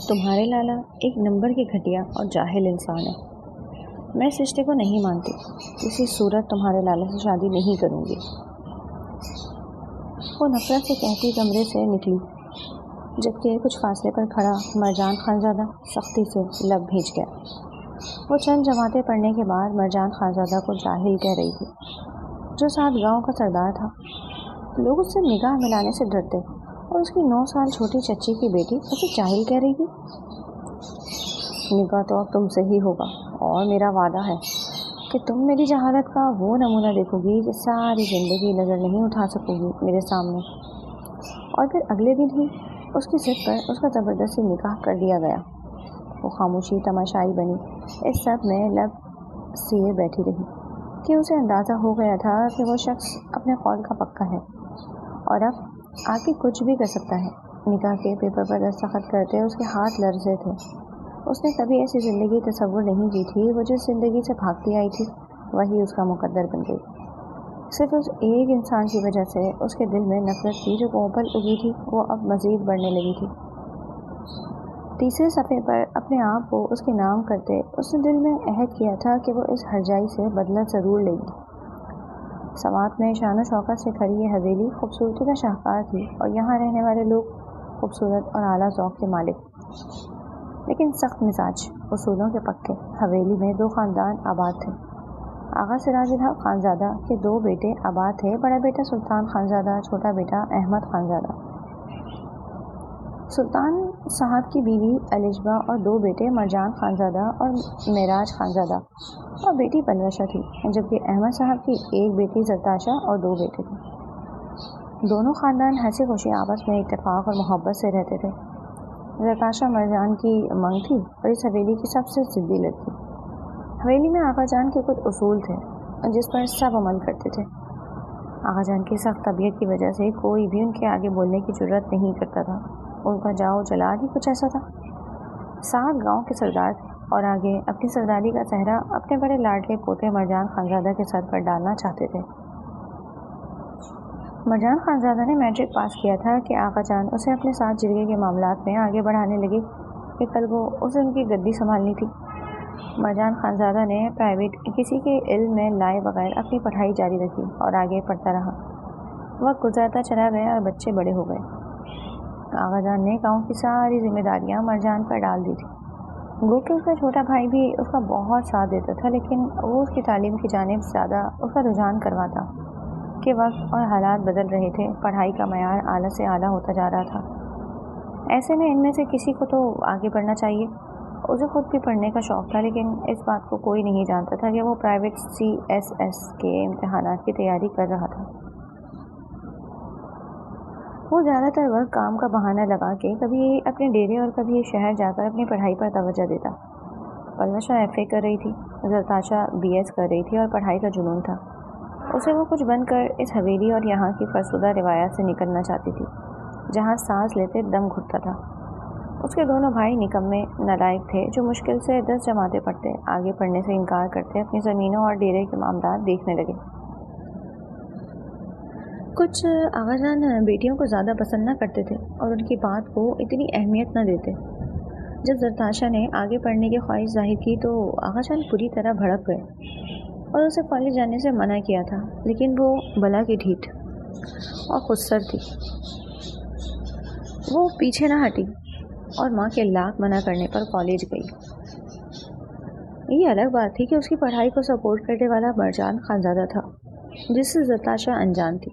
تمہارے لالا ایک نمبر کے گھٹیا اور جاہل انسان ہے. میں اس رشتے کو نہیں مانتی. کسی صورت تمہارے لالا سے شادی نہیں کروں گی. وہ نفرت سے کہتی کمرے سے نکلی، جبکہ کچھ فاصلے پر کھڑا مرجان خانزادہ سختی سے لب بھیج گیا. وہ چند جماعتیں پڑھنے کے بعد مرجان خانزادہ کو جاہل کہہ رہی تھی، جو 7 گاؤں کا سردار تھا. لوگ اس سے نگاہ ملانے سے ڈرتے اور اس کی 9 سال چھوٹی چچی کی بیٹی اسے جاہل کہہ رہی تھی. نگاہ تو اب تم سے ہی ہوگا، اور میرا وعدہ ہے کہ تم میری جہالت کا وہ نمونہ دیکھو گی کہ ساری زندگی نظر نہیں اٹھا سکو گی میرے سامنے. اور پھر اگلے دن ہی اس کی ضد پر اس کا زبردستی نکاح کر دیا گیا. وہ خاموشی تماشائی بنی اس سب میں لب سیے بیٹھی رہی کہ اسے اندازہ ہو گیا تھا کہ وہ شخص اپنے قول کا پکا ہے اور اب آگے کچھ بھی کر سکتا ہے. نکاح کے پیپر پر دستخط کرتے اس کے ہاتھ لرزے تھے. اس نے کبھی ایسی زندگی تصور نہیں کی تھی. وہ جس زندگی سے بھاگتی آئی تھی وہی اس کا مقدر بن گئی. صرف اس ایک انسان کی وجہ سے اس کے دل میں نفرت کی جو کوپل اگی تھی وہ اب مزید بڑھنے لگی تھی. تیسرے صفحے پر اپنے آپ کو اس کے نام کرتے اس نے دل میں عہد کیا تھا کہ وہ اس ہرجائی سے بدلہ ضرور لے گی. سوات میں شان و شوکت سے کھڑی یہ حویلی خوبصورتی کا شاہکار تھی اور یہاں رہنے والے لوگ خوبصورت اور اعلیٰ ذوق کے مالک، لیکن سخت مزاج، اصولوں کے پکے. حویلی میں 2 خاندان آباد تھے. آغا سراج الحق خانزادہ کے 2 بیٹے آباد تھے، بڑا بیٹا سلطان خانزادہ، چھوٹا بیٹا احمد خانزادہ. سلطان صاحب کی بیوی الجبا اور 2 بیٹے مرجان خانزادہ اور معراج خانزادہ اور بیٹی پلوشہ تھی، جبکہ احمد صاحب کی ایک بیٹی زرتاشا اور 2 بیٹے تھے. دونوں خاندان ہنسی خوشی آپس میں اتفاق اور محبت سے رہتے تھے. زرتاشا مرجان کی منگ تھی اور اس حویلی کی سب سے ضدی لڑکی. حویلی میں آقا جان کے کچھ اصول تھے جس پر سب عمل کرتے تھے. آقا جان کی سخت طبیعت کی وجہ سے کوئی بھی ان کے آگے بولنے کی جرات نہیں کرتا تھا. ان کا جاؤ جلال ہی کچھ ایسا تھا. 7 گاؤں کے سردار تھے اور آگے اپنی سرداری کا صحرا اپنے بڑے لاڈلے پوتے مرجان خانزادہ کے سر پر ڈالنا چاہتے تھے. مرجان خانزادہ نے میٹرک پاس کیا تھا کہ آقا جان اسے اپنے ساتھ جرگے کے معاملات میں آگے بڑھانے لگے کہ کل کو اسے ان کی گدی سنبھالنی تھی. مرجان خانزادہ نے پرائیویٹ کسی کے علم میں لائے بغیر اپنی پڑھائی جاری رکھی اور آگے پڑھتا رہا. وقت گزرتا چلا گیا اور بچے بڑے ہو گئے. آقا جان نے گاؤں کی ساری ذمہ داریاں مرجان پر ڈال دی تھی. گو کہ اس کا چھوٹا بھائی بھی اس کا بہت ساتھ دیتا تھا، لیکن وہ اس کی تعلیم کی جانب زیادہ اس کا رجحان کرواتا کہ وقت اور حالات بدل رہے تھے. پڑھائی کا معیار اعلیٰ سے اعلیٰ ہوتا جا رہا تھا. ایسے میں ان میں سے کسی کو تو آگے بڑھنا چاہیے. اسے خود بھی پڑھنے کا شوق تھا، لیکن اس بات کو کوئی نہیں جانتا تھا کہ وہ پرائیویٹ CSS کے امتحانات کی تیاری کر رہا تھا. وہ زیادہ تر وقت کام کا بہانہ لگا کے کبھی اپنے ڈیرے اور کبھی شہر جا کر اپنی پڑھائی پر توجہ دیتا. پلوشہ FA کر رہی تھی، زرتاشا BS کر رہی تھی اور پڑھائی کا جنون تھا. اسے وہ کچھ بن کر اس حویلی اور یہاں کی فرسودہ روایات سے نکلنا چاہتی تھی جہاں سانس لیتے دم گھٹتا تھا. اس کے دونوں بھائی نکمے نالائق تھے جو مشکل سے 10 جماعتیں پڑھتے، آگے پڑھنے سے انکار کرتے، اپنی زمینوں اور ڈیرے کے معاملات دیکھنے لگے. کچھ آغا جان بیٹیوں کو زیادہ پسند نہ کرتے تھے اور ان کی بات کو اتنی اہمیت نہ دیتے. جب زرتاشا نے آگے پڑھنے کی خواہش ظاہر کی تو آغا جان پوری طرح بھڑک گئے اور اسے کالج جانے سے منع کیا تھا، لیکن وہ بلا کی ڈھیٹ اور خودسر تھی. وہ پیچھے نہ ہٹی اور ماں کے لاکھ منع کرنے پر کالج گئی. یہ الگ بات تھی کہ اس کی پڑھائی کو سپورٹ کرنے والا مرجان خانزادہ تھا جس سے زرتاشا انجان تھی.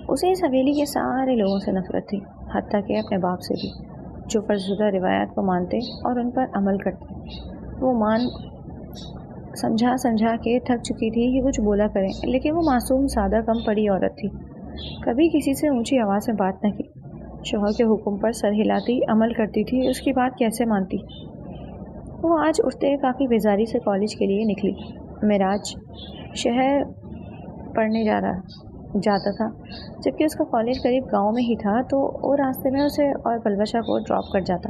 اسے اس حویلی کے سارے لوگوں سے نفرت تھی، حتیٰ کہ اپنے باپ سے بھی، جو فرسودہ روایات کو مانتے اور ان پر عمل کرتے. وہ مان سمجھا کے تھک چکی تھی کہ کچھ بولا کریں، لیکن وہ معصوم سادہ کم پڑی عورت تھی. کبھی کسی سے اونچی آواز میں بات نہ کی. شوہر کے حکم پر سر ہلاتی عمل کرتی تھی. اس کی بات کیسے مانتی؟ وہ آج اٹھتے کافی بیزاری سے کالج کے لیے نکلی. معراج شہر پڑھنے جاتا تھا، جبکہ اس کا کالج قریب گاؤں میں ہی تھا، تو وہ راستے میں اسے اور پلوشہ کو ڈراپ کر جاتا.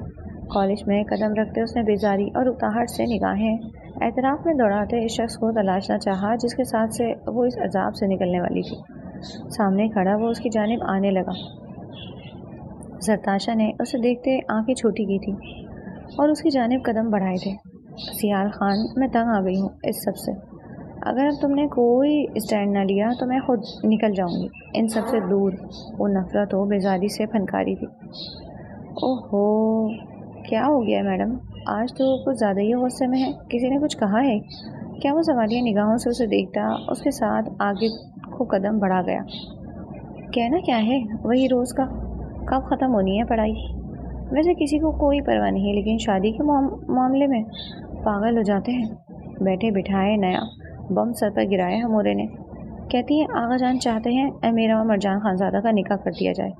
کالج میں قدم رکھتے اس نے بیزاری اور اتاہٹ سے نگاہیں اعتراف میں دوڑاتے اس شخص کو تلاشنا چاہا جس کے ساتھ سے وہ اس عذاب سے نکلنے والی تھی. سامنے کھڑا وہ اس کی جانب آنے لگا. जरताशा ने उसे देखते आंखें छोटी की थी और उसकी जानिब कदम बढ़ाए थे। सियाल खान, मैं तंग आ गई हूँ इस सब से। अगर अब तुमने कोई स्टैंड ना लिया तो मैं खुद निकल जाऊंगी इन सब से दूर। वो नफरत हो बेजारी से फनकारी थी। ओहो, क्या हो गया मैडम? आज तो कुछ ज़्यादा ही गुस्से में है। किसी ने कुछ कहा है क्या? वो सवालिया निगाहों से उसे देखता उसके साथ आगे को कदम बढ़ा गया। कहना क्या है, वही रोज़ का। कब ख़त्म होनी है पढ़ाई? वैसे किसी को कोई परवाह नहीं, लेकिन शादी के मामले में पागल हो जाते हैं। बैठे बिठाए नया बम सर पर गिराया हमोरे ने। कहती हैं आगा जान चाहते हैं मेरा और मरजान खानज़ादा का निकाह कर दिया जाए।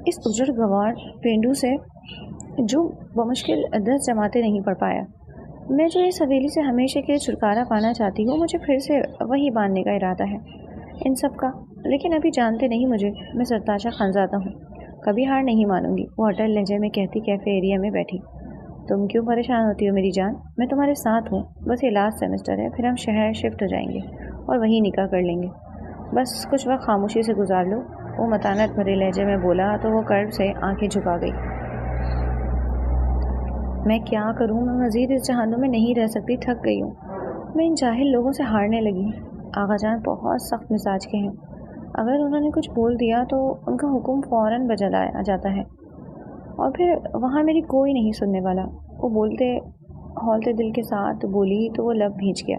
इस उजड़ गवार पेंडू से जो बमुश्किल 10 जमाते नहीं पढ़ पाया। मैं जो इस हवेली से हमेशा के लिए छुटकारा पाना चाहती हूँ, मुझे फिर से वही बांधने का इरादा है इन सब का। लेकिन अभी जानते नहीं मुझे, मैं सरताशा खानज़ादा हूँ, कभी हार नहीं मानूंगी। वो अटल लहजे में कहती कैफ़े एरिया में बैठी। तुम क्यों परेशान होती हो मेरी जान? मैं तुम्हारे साथ हूँ। बस ये लास्ट सेमेस्टर है, फिर हम शहर शिफ्ट हो जाएंगे और वहीं निकाह कर लेंगे। बस कुछ वक्त खामोशी से गुजार लो। वो मतानत भरे लहजे में बोला तो वो कर्ब से आंखें झुका गई। मैं क्या करूँ? मैं मज़ीद इस जहानों में नहीं रह सकती, थक गई हूँ। मैं इन जाहिल लोगों से हारने लगी। आगा जान बहुत सख्त मिजाज के हैं। अगर उन्होंने कुछ बोल दिया तो उनका हुक्म फ़ौरन बजा आ जाता है और फिर वहाँ मेरी कोई नहीं सुनने वाला। वो बोलते हौलते दिल के साथ बोली तो वो लब भींच गया।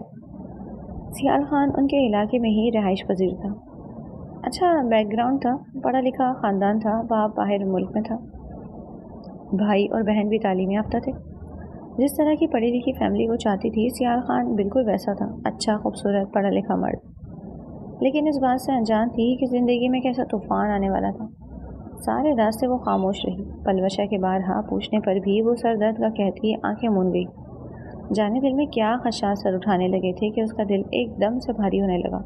सियाल खान उनके इलाके में ही रिहाइश पजीर था। अच्छा बैकग्राउंड था, पढ़ा लिखा ख़ानदान था। बाप बाहर मुल्क में था, भाई और बहन भी तालीम याफ्ता थे। जिस तरह की पढ़ी लिखी फैमिली वो चाहती थी, सियाल खान बिल्कुल वैसा था। अच्छा खूबसूरत पढ़ा लिखा मर्द। लेकिन इस बात से अनजान थी कि ज़िंदगी में कैसा तूफ़ान आने वाला था। सारे रास्ते वो खामोश रही। पलवशा के बारहा पूछने पर भी वो सर दर्द का कहती आंखें मूंद गई। जाने दिल में क्या खदशात सर उठाने लगे थे कि उसका दिल एकदम से भारी होने लगा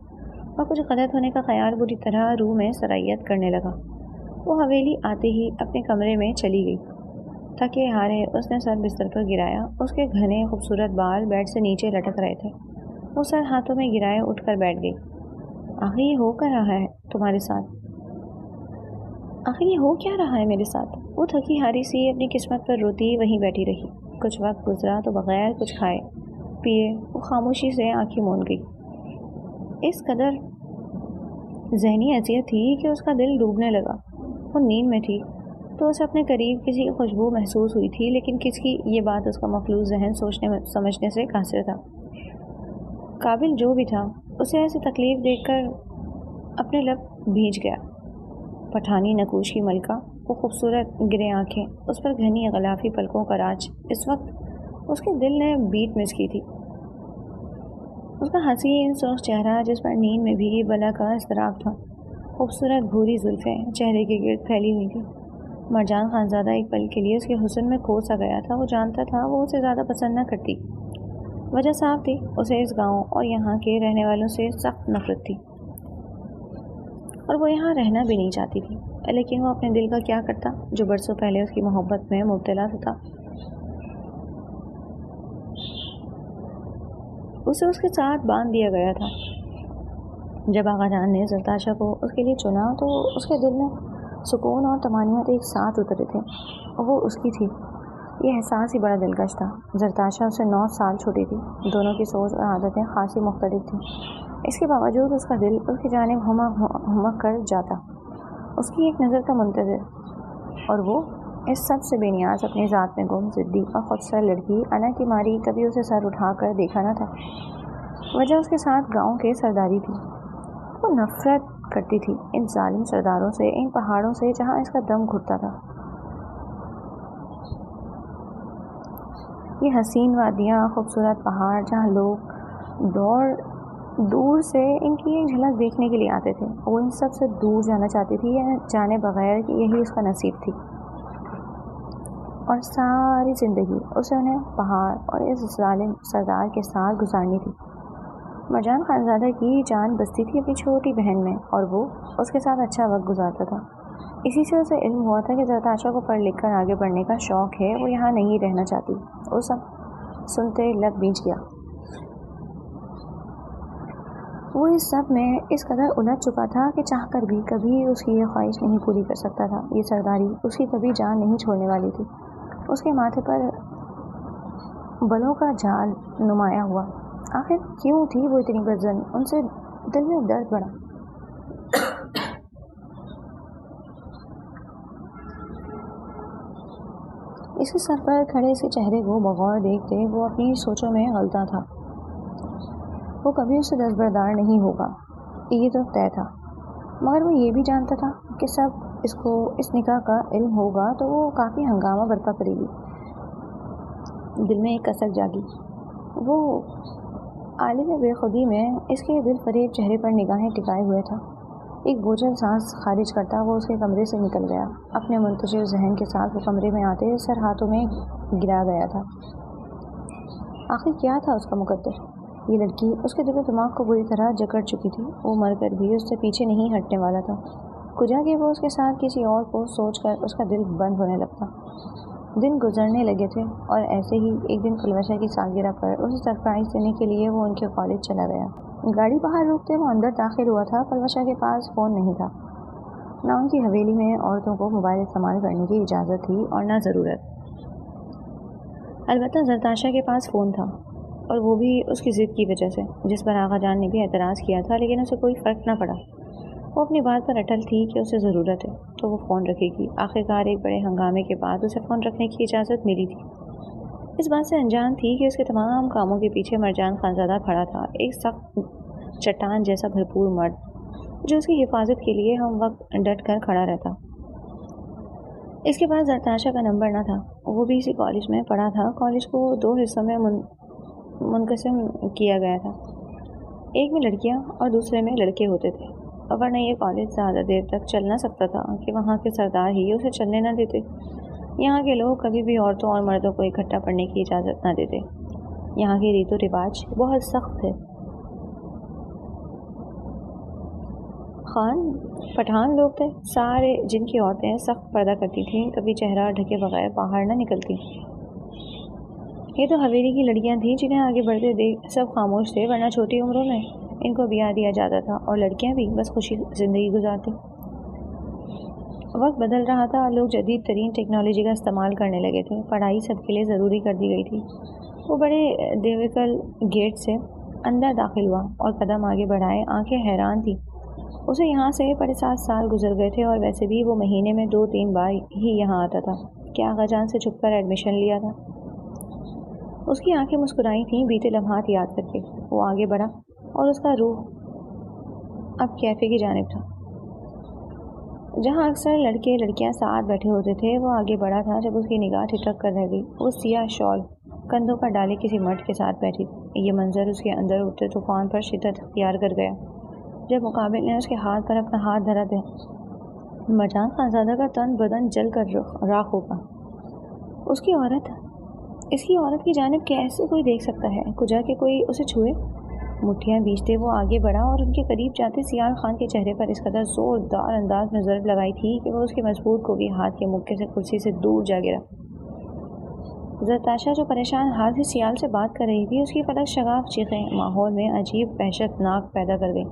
और कुछ गलत होने का ख्याल बुरी तरह रूह में सरायत करने लगा। वो हवेली आते ही अपने कमरे में चली गई। थके हारे उसने सर बिस्तर पर गिराया। उसके घने खूबसूरत बाल बेड से नीचे लटक रहे थे। वो सर हाथों में गिराए उठकर बैठ गई। आखिर ये हो क्या रहा है तुम्हारे साथ? आखिर ये हो क्या रहा है मेरे साथ? वो थकी हारी सी अपनी किस्मत पर रोती वहीं बैठी रही। कुछ वक्त गुजरा तो बगैर कुछ खाए पिए वो खामोशी से आंखें मूंद गई। इस कदर जहनी अजियत थी कि उसका दिल डूबने लगा। वो नींद में थी तो उसे अपने करीब किसी की खुशबू महसूस हुई थी, लेकिन किसकी ये बात उसका मखलूस जहन सोचने में समझने से कासिर था। काबिल जो भी था उसे ऐसी तकलीफ़ देखकर अपने लब भींच गया। पठानी नकूश की मलका, वो खूबसूरत गिरे आँखें, उस पर घनी गलाफी पलकों का राज। इस वक्त उसके दिल ने बीट मिस की थी। उसका हसीन सुर्ख चेहरा जिस पर नींद में भी बला का इज़्तिराब था। खूबसूरत भूरी जुल्फ़ें चेहरे के गिर्द फैली हुई थी। मरजान खानज़ादा एक पल के लिए उसके हुस्न में खो सा गया था। वो जानता था वो उसे ज़्यादा पसंद न करती। वजह साफ थी, उसे इस गांव और यहाँ के रहने वालों से सख्त नफरत थी और वो यहाँ रहना भी नहीं चाहती थी। लेकिन वो अपने दिल का क्या करता जो बरसों पहले उसकी मोहब्बत में मुब्तला था। उसे उसके साथ बांध दिया गया था। जब आगा जान ने जरताशा को उसके लिए चुना तो उसके दिल में सुकून और तमानियत एक साथ उतरे थे और वो उसकी थी। ये एहसास ही बड़ा दिलकश था। जरताशा उससे 9 साल छोटी थी। दोनों की सोच और आदतें खासी मुख्तलिफ थीं। इसके बावजूद उसका दिल उसकी जानिब हुमक कर जाता, उसकी एक नज़र का मुंतज़िर। और वो इस सब से बेनियाज अपनी ज़ात में गुम ज़िद्दी और खुदसर लड़की अना की मारी कभी उसे सर उठा कर देखा न था। वजह उसके साथ गाँव के सरदारी थी। वो नफ़रत करती थी इन जालिम सरदारों से, इन पहाड़ों से जहाँ इसका दम घुटता था। ये हसीन वादियाँ, खूबसूरत पहाड़ जहाँ लोग दूर से इनकी एक झलक देखने के लिए आते थे। वो इन सब से दूर जाना चाहती थी या जाने बगैर कि यही उसका नसीब थी। और सारी ज़िंदगी उसे उन्हें पहाड़ और इस जालिम सरदार के साथ गुजारनी थी। मरजान खानज़ादा की जान बसती थी अपनी छोटी बहन में और वो उसके साथ अच्छा वक्त गुजारता था। इसी से उसे इल्म हुआ था कि जरताशा को पढ़ लिख कर आगे बढ़ने का शौक़ है, वो यहाँ नहीं रहना चाहती। वो सब सुनते लब भींच गया। وہ اس सब में इस कदर उलझ चुका था कि चाहकर भी कभी उसकी ये ख्वाहिश नहीं पूरी कर सकता था। ये सरदारी उसकी कभी जान नहीं छोड़ने वाली थी। उसके माथे पर बलों का जाल नुमाया हुआ। आखिर क्यों थी वो इतनी गजन? उनसे दिल में दर्द बढ़ा। इसके सर पर खड़े इसके चेहरे को बगौर देखते वो अपनी सोचों में गलता था। वो कभी उससे दस्तबरदार नहीं होगा, ये तो तय था। मगर वो ये भी जानता था कि सब इसको इस निकाह का इल्म होगा तो वो काफ़ी हंगामा बर्पा करेगी। दिल में एक कसक जागी। वो आलिम बेखुदी में इसके दिल फरेब चेहरे पर निगाहें टिकाए हुए था। एक बोझल सांस खारिज करता वो उसके कमरे से निकल गया। अपने मुंतशिर जहन के साथ वो कमरे में आते सर हाथों में गिरा गया था। आखिर क्या था उसका मुकद्दर? ये लड़की उसके दिल दिमाग को बुरी तरह जकड़ चुकी थी। वो मर कर भी उससे पीछे नहीं हटने वाला था। कुजा कि वो उसके साथ किसी और को सोचकर उसका दिल बंद होने लगता। दिन गुजरने लगे थे और ऐसे ही एक दिन कलवशा की सालगिरह पर उसे सरप्राइज़ देने के लिए वो उनके कॉलेज चला गया। गाड़ी बाहर रोकते वो अंदर दाखिल हुआ था। कलवशा के पास फ़ोन नहीं था। ना उनकी हवेली में औरतों को मोबाइल इस्तेमाल करने की इजाज़त थी और ना ज़रूरत। अलबत्ता जरताशा के पास फ़ोन था और वो भी उसकी ज़िद की वजह से, जिस पर आगा जान ने भी एतराज़ किया था, लेकिन उसे कोई फ़र्क ना पड़ा। वो अपनी बात पर अटल थी कि उसे ज़रूरत है तो वो फ़ोन रखेगी। आखिरकार एक बड़े हंगामे के बाद उसे फ़ोन रखने की इजाज़त मिली थी। इस बात से अनजान थी कि उसके तमाम कामों के पीछे मरजान खानज़ादा खड़ा था, एक सख्त चट्टान जैसा भरपूर मर्द जो उसकी हिफाजत के लिए हम वक्त डट कर खड़ा रहता। इसके पास जरताशा का नंबर न था। वो भी इसी कॉलेज में पढ़ा था। कॉलेज को 2 हिस्सों में मुनक़सिम किया गया था। एक में लड़कियां और दूसरे में लड़के होते थे। वरना ये कॉलेज ज़्यादा देर तक चल ना सकता था कि वहाँ के सरदार ही उसे चलने ना देते। यहाँ के लोग कभी भी औरतों और मर्दों को इकट्ठा पढ़ने की इजाज़त ना देते। यहाँ के रीतो रिवाज बहुत सख्त थे। खान पठान लोग थे सारे, जिनकी औरतें सख्त पर्दा करती थीं, कभी चेहरा ढके बगैर बाहर ना निकलती। ये तो हवेली की लड़कियां थीं जिन्हें आगे बढ़ते देख सब खामोश थे, वरना छोटी उम्रों में इनको ब्याह दिया जाता था और लड़कियां भी बस खुशी ज़िंदगी गुजारती। वक्त बदल रहा था। लोग जदीद तरीन टेक्नोलॉजी का इस्तेमाल करने लगे थे। पढ़ाई सबके लिए ज़रूरी कर दी गई थी। वो बड़े देविकल गेट से अंदर दाखिल हुआ और कदम आगे बढ़ाए। आंखें हैरान थी। उसे यहाँ से 7 साल गुजर गए थे और वैसे भी वो महीने में 2-3 बार ही यहाँ आता था। क्या आगा जान से छुपकर एडमिशन लिया था? उसकी आंखें मुस्कुराई थीं बीते लम्हात याद करके। वो आगे बढ़ा और उसका रूह अब कैफ़े की जानिब था, जहाँ अक्सर लड़के लड़कियाँ साथ बैठे होते थे। वो आगे बढ़ा था जब उसकी निगाह ठिठक कर रह गई। वो सियाह शॉल कंधों पर डाले किसी मर्द के साथ बैठी थी। ये मंजर उसके अंदर उठते तूफान पर शिद्दत इख्तियार कर गया जब मुकाबिल ने उसके हाथ पर अपना हाथ धरा दे। मरजान खानज़ादा का तन बदन जल कर राख होगा। उसकी औरत, इसकी औरत की जानिब कैसे कोई देख सकता है? कुजा के कोई उसे छुए? मुट्ठियाँ बीचते वो आगे बढ़ा और उनके करीब जाते सियाल खान के चेहरे पर इस कदर ज़ोरदार अंदाज में ज़रब लगाई थी कि वो उसके मजबूत को भी हाथ के मुक्के से कुर्सी से दूर जा गिरा। जरताशा जो परेशान हाल से सियाल से बात कर रही थी, उसकी फलक शगाफ चीखें माहौल में अजीब वहशतनाक पैदा कर गई।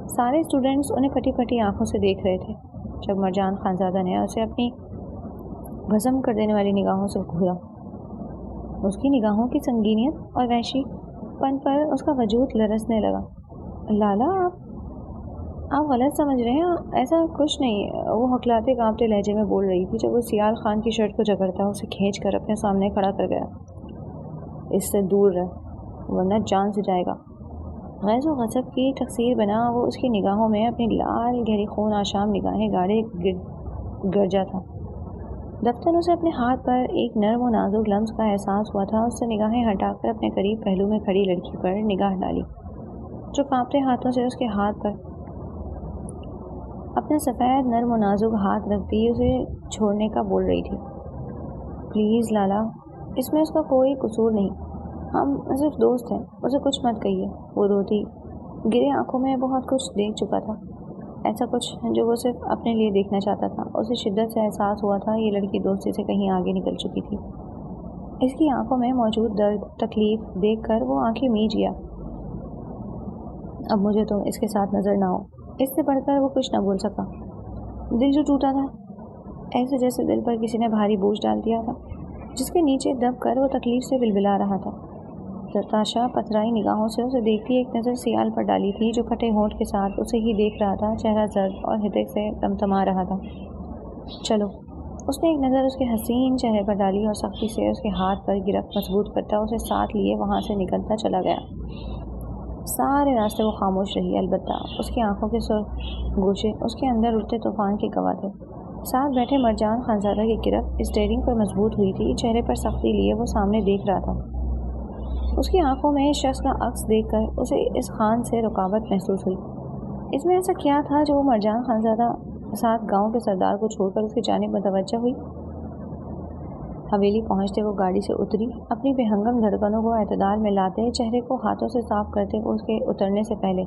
सारे स्टूडेंट्स उन्हें फटी फटी आंखों से देख रहे थे। जब मरजान खानज़ादा ने उसे अपनी भस्म कर देने वाली निगाहों से घूरा, उसकी निगाहों की संगीनियत और वहशीपन पर उसका वजूद लरसने लगा। लाला, आप गलत समझ रहे हैं, ऐसा कुछ नहीं। वो हकलाते कांपते लहजे में बोल रही थी जब वो सियाल खान की शर्ट को जकड़ता उसे खींच कर अपने सामने खड़ा कर गया। इससे दूर रह वरना जान से जाएगा। गैज़ व गज़ब की तकसीर बना वो उसकी निगाहों में अपनी लाल गहरी खून आशाम निगाहें गाड़े गरजा था। दफ्तर उसे अपने हाथ पर एक नर्म और नाजुक लम्स का एहसास हुआ था। उससे निगाहें हटाकर अपने करीब पहलू में खड़ी लड़की पर निगाह डाली जो कांपते हाथों से उसके हाथ पर अपना सफ़ेद नर्म और नाजुक हाथ रखती उसे छोड़ने का बोल रही थी। प्लीज़ लाला, इसमें उसका कोई कसूर नहीं, हम सिर्फ दोस्त हैं, उसे कुछ मत कहिए। वो रोती गिरे आंखों में बहुत कुछ देख चुका था, ऐसा कुछ जो वो सिर्फ अपने लिए देखना चाहता था। उसे शिद्दत से एहसास हुआ था ये लड़की दोस्ती से कहीं आगे निकल चुकी थी। इसकी आंखों में मौजूद दर्द तकलीफ़ देखकर वो आंखें मीच गया। अब मुझे तुम इसके साथ नज़र ना हो। इससे बढ़कर वो कुछ न बोल सका। दिल जो टूटा था, ऐसे जैसे दिल पर किसी ने भारी बोझ डाल दिया था, जिसके नीचे दब कर वो तकलीफ से बिलबिला रहा था। नताशा पथराई निगाहों से उसे देखती एक नज़र सियाल पर डाली थी, जो फटे होंठ के साथ उसे ही देख रहा था। चेहरा जर्द और हृदय से तमतमा रहा था। चलो। उसने एक नज़र उसके हसीन चेहरे पर डाली और सख्ती से उसके हाथ पर गिरफ्त मजबूत करता उसे साथ लिए वहाँ से निकलता चला गया। सारे रास्ते वो खामोश रही, अलबत्ता उसकी आंखों के गोशे उसके अंदर उठते तूफान के गवाह थे। साथ बैठे मरजान खानज़ादा की गिरफ्त स्टीयरिंग पर मजबूत हुई थी। चेहरे पर सख्ती लिए वो सामने देख रहा था। उसकी आंखों में इस शख्स का अक्स देखकर उसे इस खान से रुकावट महसूस हुई। इसमें ऐसा क्या था जो वो मरजान खानज़ादा साथ गांव के सरदार को छोड़कर उसकी जानिब मुतवज्जह हुई। हवेली पहुंचते वो गाड़ी से उतरी। अपनी बेहंगम धड़कनों को एतदाल में लाते, चेहरे को हाथों से साफ करते उसके उतरने से पहले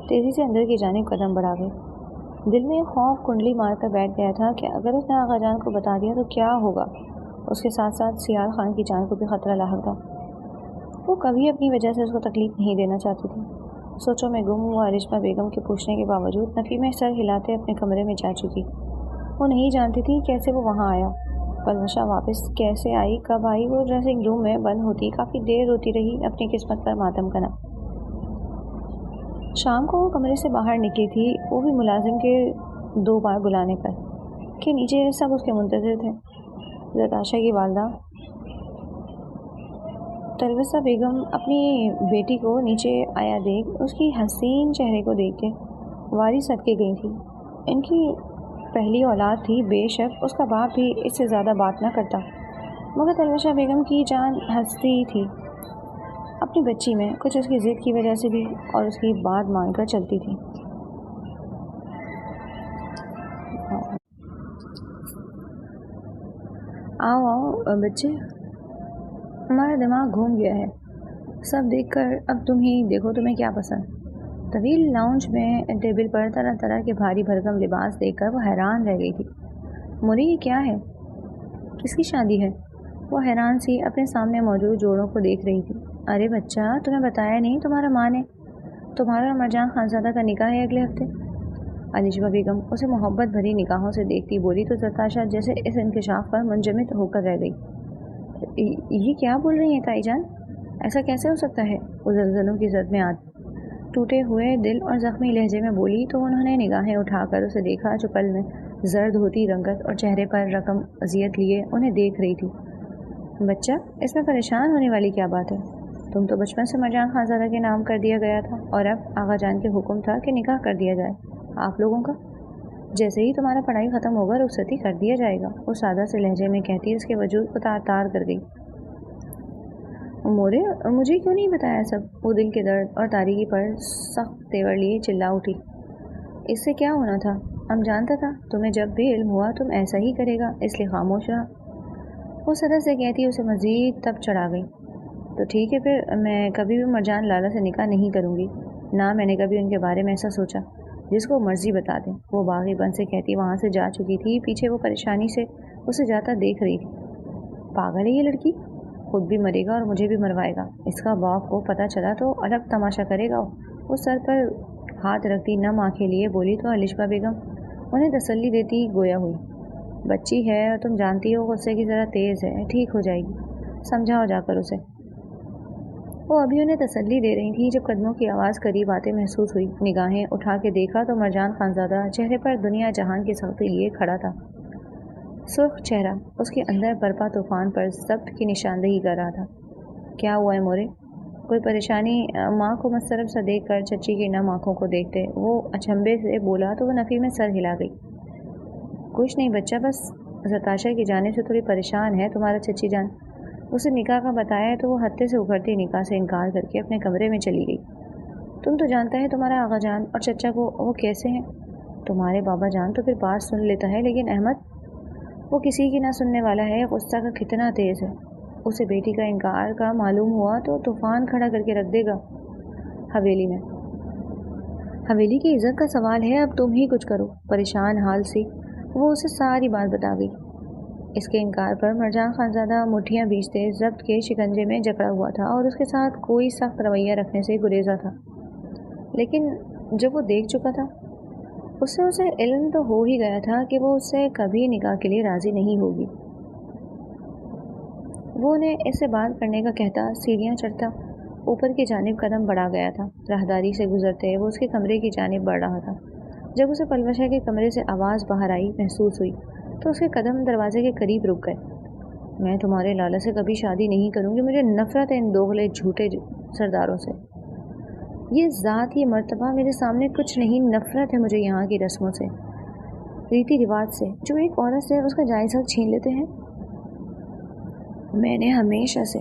तेज़ी से अंदर की जानिब कदम बढ़ा गई। दिल में खौफ कुंडली मारकर बैठ गया था कि अगर उसने आगा जान को बता दिया तो क्या होगा। उसके साथ साथ सियाल खान की जान को भी खतरा लाहक था। वो कभी अपनी वजह से उसको तकलीफ़ नहीं देना चाहती थी। सोचों में गुम हुआ अरिश्मा बेगम के पूछने के बावजूद नफ़ी में सर हिलाते अपने कमरे में जा चुकी। वो नहीं जानती थी कैसे वो वहाँ आया, पलवशा वापस कैसे आई, कब आई। वो ड्रेसिंग रूम में बंद होती काफ़ी देर होती रही, अपनी किस्मत पर मातम करना। शाम को वो कमरे से बाहर निकली थी, वो भी मुलाजिम के 2 बार बुलाने पर, कि नीचे सब उसके मुंतज़िर थे। नताशा की वालदा तलवसा बेगम अपनी बेटी को नीचे आया देख उसकी हसीन चेहरे को देख के वारी सदके गई थी। इनकी पहली औलाद थी, बेशक उसका बाप भी इससे ज़्यादा बात ना करता, मगर तलवसा बेगम की जान हंसती थी अपनी बच्ची में, कुछ उसकी ज़िद की वजह से भी, और उसकी बात मानकर चलती थी। आओ आओ बच्चे, हमारा दिमाग घूम गया है सब देखकर। अब तुम ही देखो तुम्हें क्या पसंद। तवील लाउंज में टेबल पर तरह तरह के भारी भरकम लिबास देखकर वो हैरान रह गई थी। मुरी ये क्या है, किसकी शादी है? वो हैरान सी अपने सामने मौजूद जोड़ों को देख रही थी। अरे बच्चा, तुम्हें बताया नहीं तुम्हारा माँ ने, तुम्हारा मरजान खानज़ादा का निकाह है अगले हफ्ते। अलिशबा बेगम उसे मोहब्बत भरी निगाहों से देखती बोली तो नताशा जैसे इस इंकशाफ पर मुंजमद होकर रह गई। ये क्या बोल रही हैं ताई जान, ऐसा कैसे हो सकता है? वो ज़लज़लों की ज़द में टूटे हुए दिल और ज़ख्मी लहजे में बोली तो उन्होंने निगाहें उठाकर उसे देखा, जो पल में जर्द होती रंगत और चेहरे पर रकम अजियत लिए उन्हें देख रही थी। बच्चा, इसमें परेशान होने वाली क्या बात है? तुम तो बचपन से मरजान खानज़ादा के नाम कर दिया गया था, और अब आगा जान के हुक्म था कि निकाह कर दिया जाए आप लोगों का। जैसे ही तुम्हारा पढ़ाई ख़त्म होगा रुखसती कर दिया जाएगा, वो सादा से लहजे में कहती उसके वजूद को तार तार कर गई। मोरे, मुझे क्यों नहीं बताया सब? वो दिल के दर्द और तारीकी पर सख्त तेवर लिए चिल्ला उठी। इससे क्या होना था? हम जानता था तुम्हें जब भी इल्म हुआ तुम ऐसा ही करेगा, इसलिए खामोश रहा। वो सदर से कहती उसे मज़ीद तब चढ़ा गई। तो ठीक है, फिर मैं कभी भी मरजान लाला से निकाह नहीं करूँगी। ना मैंने कभी उनके बारे में ऐसा सोचा, जिसको मर्ज़ी बता दें। वो बाग़ीपन से कहती वहाँ से जा चुकी थी। पीछे वो परेशानी से उसे जाता देख रही थी। पागल है ये लड़की, खुद भी मरेगा और मुझे भी मरवाएगा। इसका बाप को पता चला तो अलग तमाशा करेगा। वो सर पर हाथ रखती नम आँखें लिए बोली तो अलिशबा बेगम उन्हें तसल्ली देती गोया हुई। बच्ची है और तुम जानती हो गुस्से की ज़रा तेज़ है, ठीक हो जाएगी, समझाओ जाकर उसे। वो अभी उन्हें तसल्ली दे रही थी जब कदमों की आवाज़ करीब आते महसूस हुई। निगाहें उठा के देखा तो मरजान खानज़ादा चेहरे पर दुनिया जहान की सख्ती लिए खड़ा था। सुर्ख चेहरा उसके अंदर बरपा तूफ़ान पर ज़ब्त की निशानदेही कर रहा था। क्या हुआ है मोरे, कोई परेशानी? माँ को मुस्तरब सा देख कर चच्ची की नम आँखों को देखते वो अचंभे से बोला तो वो नफ़ी में सर हिला गई। कुछ नहीं बच्चा, बस नताशा की जानिब से थोड़ी परेशान है तुम्हारा चच्ची जान। उसे निकाह का बताया तो वो हत्थे से उखड़ती निकाह से इनकार करके अपने कमरे में चली गई। तुम तो जानता है तुम्हारा आगा जान और चचा को वो कैसे हैं। तुम्हारे बाबा जान तो फिर बात सुन लेता है, लेकिन अहमद वो किसी की ना सुनने वाला है। गुस्सा का कितना तेज़ है। उसे बेटी का इनकार का मालूम हुआ तो तूफ़ान खड़ा करके रख देगा। हवेली की इज़्ज़त का सवाल है, अब तुम ही कुछ करो। परेशान हाल सी वो उसे सारी बात बता गई। इसके इनकार पर मरजान खानज़ादा मुठ्ठियाँ बीचते ज़ब्त के शिकंजे में जकड़ा हुआ था और उसके साथ कोई सख्त रवैया रखने से गुरेज़ा था। लेकिन जब वो देख चुका था उससे उसे इल्म तो हो ही गया था कि वो उससे कभी निकाह के लिए राज़ी नहीं होगी। वो उन्हें इससे बात करने का कहता सीढ़ियाँ चढ़ता ऊपर की जानिब कदम बढ़ा गया था। राहदारी से गुजरते वो उसके कमरे की जानिब बढ़ रहा था। जब उसे पलवशा के कमरे से आवाज़ बाहर आई महसूस हुई तो उसके कदम दरवाजे के करीब रुक गए। मैं तुम्हारे लाला से कभी शादी नहीं करूँगी, मुझे नफ़रत है इन दोगले झूठे सरदारों से। ये ज़ात ये मर्तबा मेरे सामने कुछ नहीं, नफ़रत है मुझे यहाँ की रस्मों से, रीति रिवाज से जो एक औरत से उसका जायज़ हक छीन लेते हैं। मैंने हमेशा से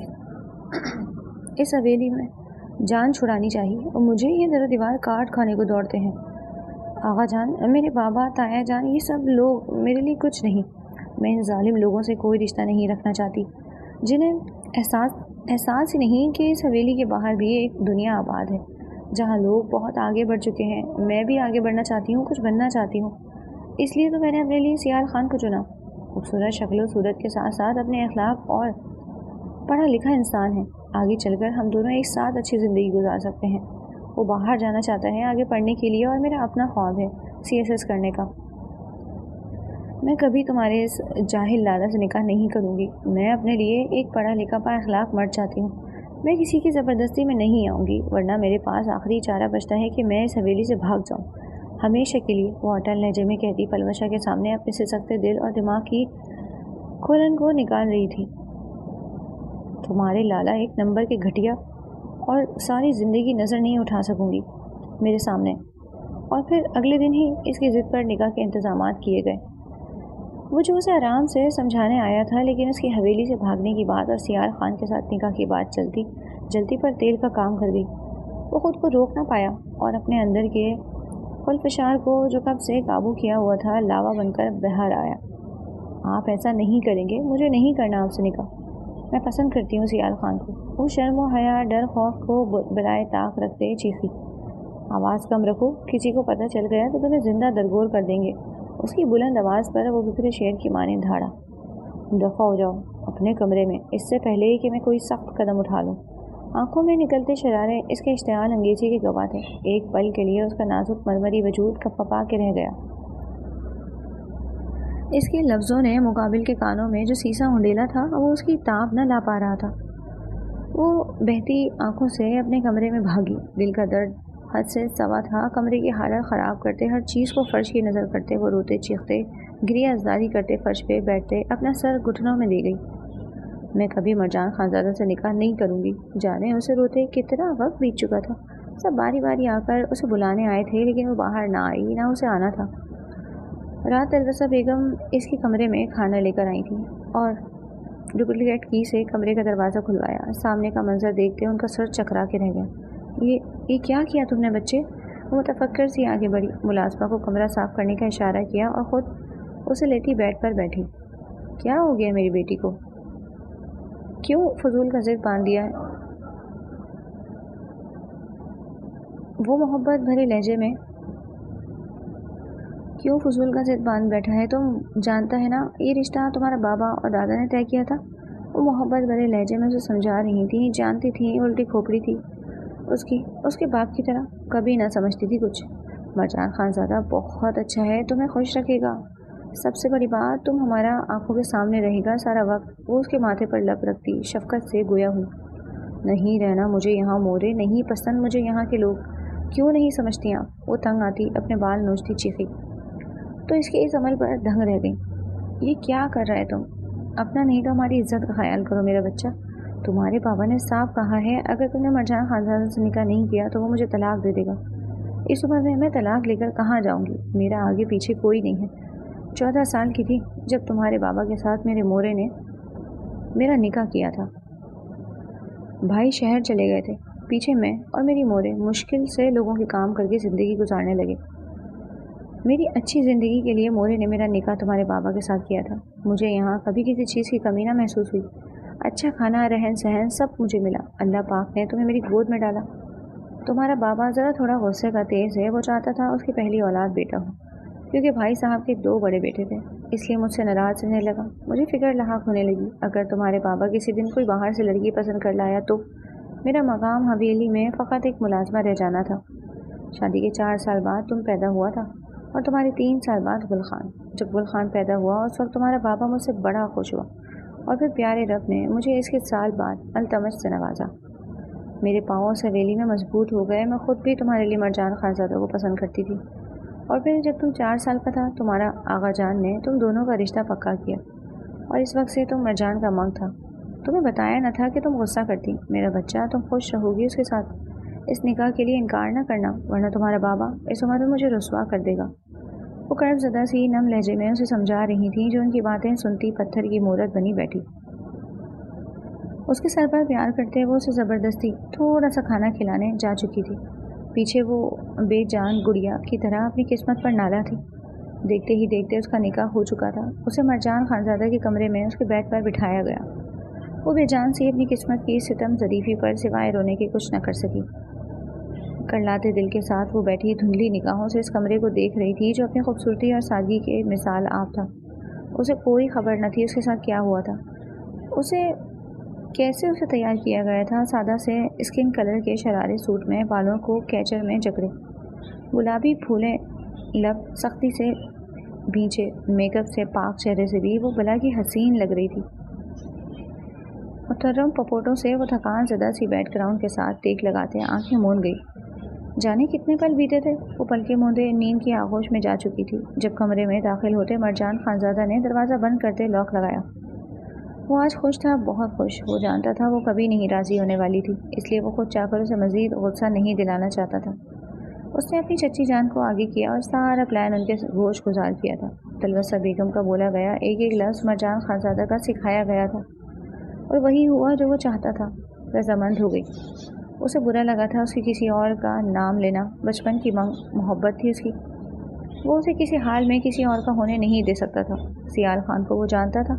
इस हवेली में जान छुड़ानी चाहिए और मुझे ये दर दीवार काट खाने को दौड़ते हैं। आगा जान, मेरे बाबा, ताया जान, ये सब लोग मेरे लिए कुछ नहीं। मैं इन जालिम लोगों से कोई रिश्ता नहीं रखना चाहती जिन्हें एहसास ही नहीं कि इस हवेली के बाहर भी एक दुनिया आबाद है जहाँ लोग बहुत आगे बढ़ चुके हैं। मैं भी आगे बढ़ना चाहती हूँ, कुछ बनना चाहती हूँ। इसलिए तो मैंने अपने लिए सियार खान को चुना। खूबसूरत शक्ल सूरत के साथ साथ अपने अखलाक और पढ़ा लिखा इंसान है। आगे चलकर हम दोनों एक साथ अच्छी ज़िंदगी गुजार सकते हैं। वो बाहर जाना चाहता है आगे पढ़ने के लिए और मेरा अपना ख्वाब है CSS करने का। मैं कभी तुम्हारे इस जाहिल लाला से निकाह नहीं करूँगी। मैं अपने लिए एक पढ़ा लिखा बाअखलाक मर्द चाहती हूँ। मैं किसी की ज़बरदस्ती में नहीं आऊँगी, वरना मेरे पास आखिरी चारा बचता है कि मैं इस हवेली से भाग जाऊँ हमेशा के लिए। वो अटल लहजे में कहती पलवशा के सामने अपने सिसकते दिल और दिमाग की खोलन को निकाल रही थी। तुम्हारे लाला एक नंबर के घटिया और सारी ज़िंदगी नज़र नहीं उठा सकूँगी मेरे सामने। और फिर अगले दिन ही इसकी ज़िद पर निकाह के इंतज़ामात किए गए। वो जो उसे आराम से समझाने आया था, लेकिन उसकी हवेली से भागने की बात और सियार खान के साथ निकाह की बात जल्दी पर तेल का काम कर गई। वो ख़ुद को रोक ना पाया और अपने अंदर के खुलफिशार को जो कब से काबू किया हुआ था लावा बनकर बाहर आया। आप ऐसा नहीं करेंगे, मुझे नहीं करना आपसे निकाह। मैं पसंद करती हूँ सियार खान को। वो शर्म व हया डर खौफ को बलाए ताक रखते चीखी। आवाज़ कम रखो, किसी को पता चल गया तो तुम्हें ज़िंदा दरगोर कर देंगे। उसकी बुलंद आवाज़ पर वो बिखरे शेर की माने धाड़ा। दफ़ा हो जाओ अपने कमरे में, इससे पहले ही कि मैं कोई सख्त कदम उठा लूँ। आंखों में निकलते शरारे इसके इश्तियाल अंगेज़ी के गवाह थे। एक पल के लिए उसका नाजुक मरमरी वजूद कपकपा के रह गया। इसके लफ्ज़ों ने मुकाबिल के कानों में जो सीसा उंडेला था वो उसकी ताब न ला पा रहा था। वो बहती आंखों से अपने कमरे में भागी। दिल का दर्द हद से सवा था। कमरे की हालत ख़राब करते, हर चीज़ को फ़र्श की नज़र करते, वो रोते चीखते गिरिया अज़दारी करते फ़र्श पे बैठते, अपना सर घुटनों में दे गई। मैं कभी मरजान खानज़ादा से निकाह नहीं करूँगी। जाने उसे रोते कितना वक्त बीत चुका था। सब बारी बारी आकर उसे बुलाने आए थे, लेकिन वो बाहर ना आई, ना उसे आना था। रात तलवसा बेगम इसके कमरे में खाना लेकर आई थी और डुप्लीकेट की से कमरे का दरवाज़ा खुलवाया। सामने का मंजर देखते उनका सर चकरा के रह गया। ये क्या किया तुमने बच्चे? वो मुतफक्कर सी आगे बढ़ी, मुलाजमा को कमरा साफ़ करने का इशारा किया और ख़ुद उसे लेती बेड पर बैठी। क्या हो गया मेरी बेटी को? क्यों फजूल का ज़िद बांध दिया है? वो मोहब्बत भरे लहजे में क्यों फजूल का ज़िद बांध बैठा है? तुम जानता है ना ये रिश्ता तुम्हारा बाबा और दादा ने तय किया था। वो मोहब्बत भरे लहजे में उसे समझा रही थी। जानती थी उल्टी खोपड़ी थी उसके बाप की तरह, कभी ना समझती थी कुछ। मरजान खानज़ादा बहुत अच्छा है, तुम्हें खुश रखेगा। सबसे बड़ी बात, तुम हमारा आंखों के सामने रहेगा सारा वक्त। वो उसके माथे पर लब रखती शफकत से गोया हुई। नहीं रहना मुझे यहाँ मोरे, नहीं पसंद मुझे यहाँ के लोग। क्यों नहीं समझती आप? वो तंग आती अपने बाल नोचती चीखी तो इसके इस अमल पर दंग रह गई। ये क्या कर रहा है तुम? अपना नहीं तो हमारी इज्जत का ख्याल करो मेरा बच्चा। तुम्हारे पापा ने साफ कहा है अगर तुमने मरजान खानज़ादा से निकाह नहीं किया तो वो मुझे तलाक दे देगा। इस उम्र में मैं तलाक लेकर कहाँ जाऊँगी? मेरा आगे पीछे कोई नहीं है। 14 साल की थी जब तुम्हारे बाबा के साथ मेरे मोरे ने मेरा निकाह किया था। भाई शहर चले गए थे, पीछे मैं और मेरी मोरे मुश्किल से लोगों के काम करके ज़िंदगी गुजारने लगे। मेरी अच्छी ज़िंदगी के लिए मोरे ने मेरा निकाह तुम्हारे बाबा के साथ किया था। मुझे यहाँ कभी किसी चीज़ की कमी ना महसूस हुई। अच्छा खाना, रहन सहन सब मुझे मिला। अल्लाह पाक ने तुम्हें मेरी गोद में डाला। तुम्हारा बाबा ज़रा थोड़ा गुस्से का तेज़ है। वो चाहता था उसकी पहली औलाद बेटा हो, क्योंकि भाई साहब के 2 बड़े बेटे थे, इसलिए मुझसे नाराज़ रहने लगा। मुझे फ़िक्र लाहक होने लगी, अगर तुम्हारे बाबा किसी दिन कोई बाहर से लड़की पसंद कर लाया तो मेरा मकाम हवेली में फ़कत एक मुलाजमा रह जाना था। شادی کے 4 سال بعد تم پیدا ہوا تھا اور تمہارے 3 سال بعد گل خان۔ جب گل خان پیدا ہوا اس وقت تمہارا بابا مجھ سے بڑا خوش ہوا اور پھر پیارے رب نے مجھے اس کے سال بعد التمش سے نوازا۔ میرے پاؤں اس حویلی میں مضبوط ہو گئے۔ میں خود بھی تمہارے لیے مرجان خانزادہ کو پسند کرتی تھی، اور پھر جب تم 4 سال کا تھا تمہارا آغا جان نے تم دونوں کا رشتہ پکا کیا، اور اس وقت سے تم مرجان کا منگ تھا۔ تمہیں بتایا نہ تھا کہ تم غصہ کرتی۔ میرا بچہ، تم خوش رہو گی اس کے ساتھ، اس نکاح کے لیے انکار نہ کرنا، ورنہ تمہارا بابا اس عمر میں مجھے رسوا کر دے گا۔ وہ کرب زدہ سی نم لہجے میں اسے سمجھا رہی تھیں، جو ان کی باتیں سنتی پتھر کی مورت بنی بیٹھی۔ اس کے سر پر پیار کرتے وہ اسے زبردستی تھوڑا سا کھانا کھلانے جا چکی تھی۔ پیچھے وہ بے جان گڑیا کی طرح اپنی قسمت پر نالا تھی۔ دیکھتے ہی دیکھتے اس کا نکاح ہو چکا تھا۔ اسے مرجان خانزادہ کے کمرے میں اس کے بیڈ پر بٹھایا گیا۔ وہ بے جان سی اپنی قسمت کی ستم ظریفی پر سوائے رونے کے کچھ نہ کر سکی۔ کرلاتے دل کے ساتھ وہ بیٹھی دھندلی نگاہوں سے اس کمرے کو دیکھ رہی تھی جو اپنی خوبصورتی اور سادگی کے مثال آپ تھا۔ اسے کوئی خبر نہ تھی اس کے ساتھ کیا ہوا تھا، کیسے اسے تیار کیا گیا تھا۔ سادہ سے اسکن کلر کے شرارے سوٹ میں، بالوں کو کیچر میں جکڑے، گلابی پھولے لب سختی سے بھینچے، میک اپ سے پاک چہرے سے بھی وہ بلا کی حسین لگ رہی تھی۔ محترم پپوٹوں سے وہ تھکان زدہ سی بیک گراؤنڈ کے ساتھ ٹیک لگاتے آنکھیں موند گئی۔ جانے کتنے پل بیتے تھے، وہ پلکیں موندے نیند کی آغوش میں جا چکی تھی۔ جب کمرے میں داخل ہوتے مرجان خانزادہ نے دروازہ بند کرتے لاک لگایا۔ وہ آج خوش تھا، بہت خوش۔ وہ جانتا تھا وہ کبھی نہیں راضی ہونے والی تھی، اس لیے وہ خود چاہ کر اسے مزید غصہ نہیں دلانا چاہتا تھا۔ اس نے اپنی چچی جان کو آگے کیا اور سارا پلان ان کے گوش گزار کیا تھا۔ تلوسہ بیگم کا بولا گیا ایک ایک لفظ مرجان خانزادہ کا سکھایا گیا تھا، اور وہی ہوا جو وہ چاہتا تھا۔ رضامند ہو گئی۔ اسے برا لگا تھا اس کی کسی اور کا نام لینا، بچپن کی محبت تھی اس کی، وہ اسے کسی حال میں کسی اور کا ہونے نہیں دے سکتا تھا۔ سیال خان کو وہ جانتا تھا،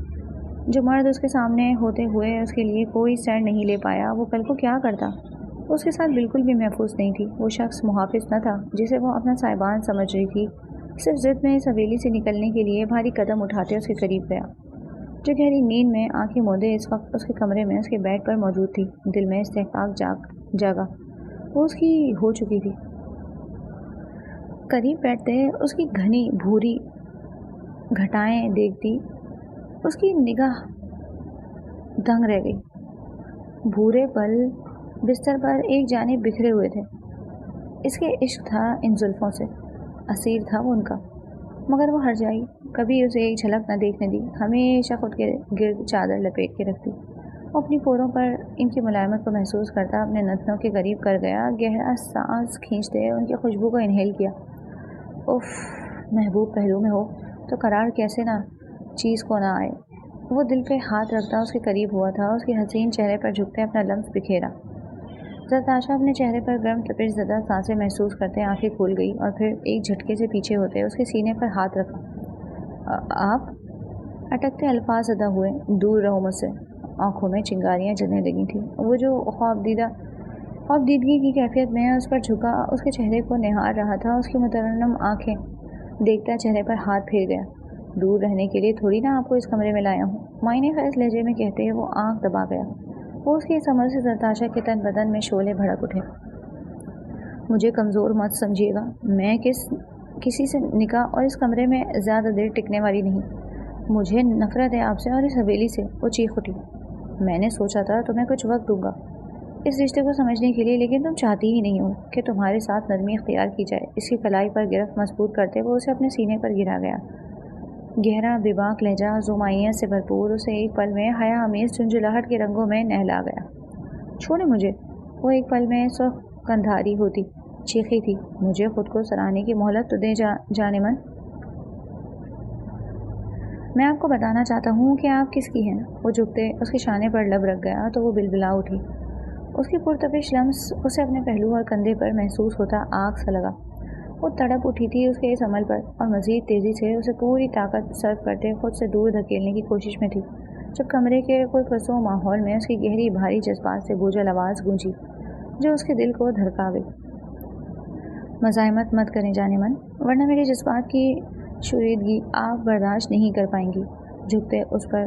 جو مرد اس کے سامنے ہوتے ہوئے اس کے لیے کوئی سینڈ نہیں لے پایا، وہ کل کو کیا کرتا۔ اس کے ساتھ بالکل بھی محفوظ نہیں تھی۔ وہ شخص محافظ نہ تھا جسے وہ اپنا صاحبان سمجھ رہی تھی، صرف ضد میں اس حویلی سے نکلنے کے لیے بھاری قدم اٹھاتے اس کے قریب گیا، جو گہری نیند میں آنکھیں موندے اس وقت اس کے کمرے میں اس کے بیڈ پر موجود تھی۔ دل میں استحقاق جاگا، وہ اس کی ہو چکی تھی۔ قریب بیٹھتے اس کی گھنی بھوری گھٹائیں دیکھتی اس کی نگاہ دنگ رہ گئی۔ بھورے پل بستر پر ایک جانب بکھرے ہوئے تھے۔ اس کے عشق تھا ان زلفوں سے، اسیر تھا وہ ان کا، مگر وہ ہر جائی، کبھی اسے ایک جھلک نہ دیکھنے دی، ہمیشہ خود کے گرد چادر لپیٹ کے رکھتی۔ وہ اپنی پوروں پر ان کی ملائمت کو محسوس کرتا اپنے نتنوں کے قریب کر گیا، گہرا سانس کھینچتے ان کی خوشبو کو انہیل کیا۔ اف، محبوب پہلو میں ہو تو قرار کیسے نہ چیز کو نہ آئے۔ وہ دل پہ ہاتھ رکھتا اس کے قریب ہوا تھا، اس کے حسین چہرے پر جھکتے اپنا لمس بکھیرا۔ زرتاشا اپنے چہرے پر گرم تپش زدہ سانسیں محسوس کرتے آنکھیں کھول گئی، اور پھر ایک جھٹکے سے پیچھے ہوتے اس کے سینے پر ہاتھ رکھا۔ آپ؟ اٹکتے الفاظ ادا ہوئے۔ دور رہو مجھ سے۔ آنکھوں میں چنگاریاں جلنے لگی تھیں۔ وہ جو خوابدیدگی کی کیفیت میں اس پر جھکا اس کے چہرے کو نہار رہا تھا، اس کی مترنم آنکھیں دیکھتا چہرے پر ہاتھ پھیر گیا۔ دور رہنے کے لیے تھوڑی نہ آپ کو اس کمرے میں لایا ہوں، معنی خیز لہجے میں کہتے وہ آنکھ دبا گیا۔ وہ اس کی اس عمل سے زرتاشا کے تن بدن میں شعلے بھڑک اٹھے۔ مجھے کمزور مت سمجھیے گا، میں کسی سے نکاح اور اس کمرے میں زیادہ دیر ٹکنے والی نہیں۔ مجھے نفرت ہے آپ سے اور اس حویلی سے، وہ چیخ اٹھی۔ میں نے سوچا تھا تمہیں کچھ وقت دوں گا اس رشتے کو سمجھنے کے لیے، لیکن تم چاہتی ہی نہیں ہو کہ تمہارے ساتھ نرمی اختیار کی جائے۔ اس کی کلائی پر گرفت مضبوط کرتے وہ اسے اپنے سینے پر گرا گیا۔ گہرا بےباک لہجہ زومائیت سے بھرپور اسے ایک پل میں حیا آمیز جھنجھلاہٹ کے رنگوں میں نہلا گیا۔ چھوڑے مجھے، وہ ایک پل میں سرخ کندھاری ہوتی چیخی تھی۔ مجھے خود کو سراہنے کی مہلت تو دے جانے من۔ میں آپ کو بتانا چاہتا ہوں کہ آپ کس کی ہیں۔ وہ جھکتے اس کے شانے پر لب رکھ گیا تو وہ بلبلا اٹھی۔ اس کی پرتپش لمس اسے اپنے پہلو اور کندھے پر محسوس ہوتا آگ سا لگا۔ وہ تڑپ اٹھی تھی اس کے اس عمل پر، اور مزید تیزی سے اسے پوری طاقت صرف کرتے خود سے دور دھکیلنے کی کوشش میں تھی، جب کمرے کے کوئی پرسوں ماحول میں اس کی گہری بھاری جذبات سے بوجھل آواز گونجی جو اس کے دل کو دھڑکا گئی۔ مزاحمت مت کریں جانے من، ورنہ میرے جذبات کی شوریدگی آپ برداشت نہیں کر پائیں گی۔ جھکتے اس پر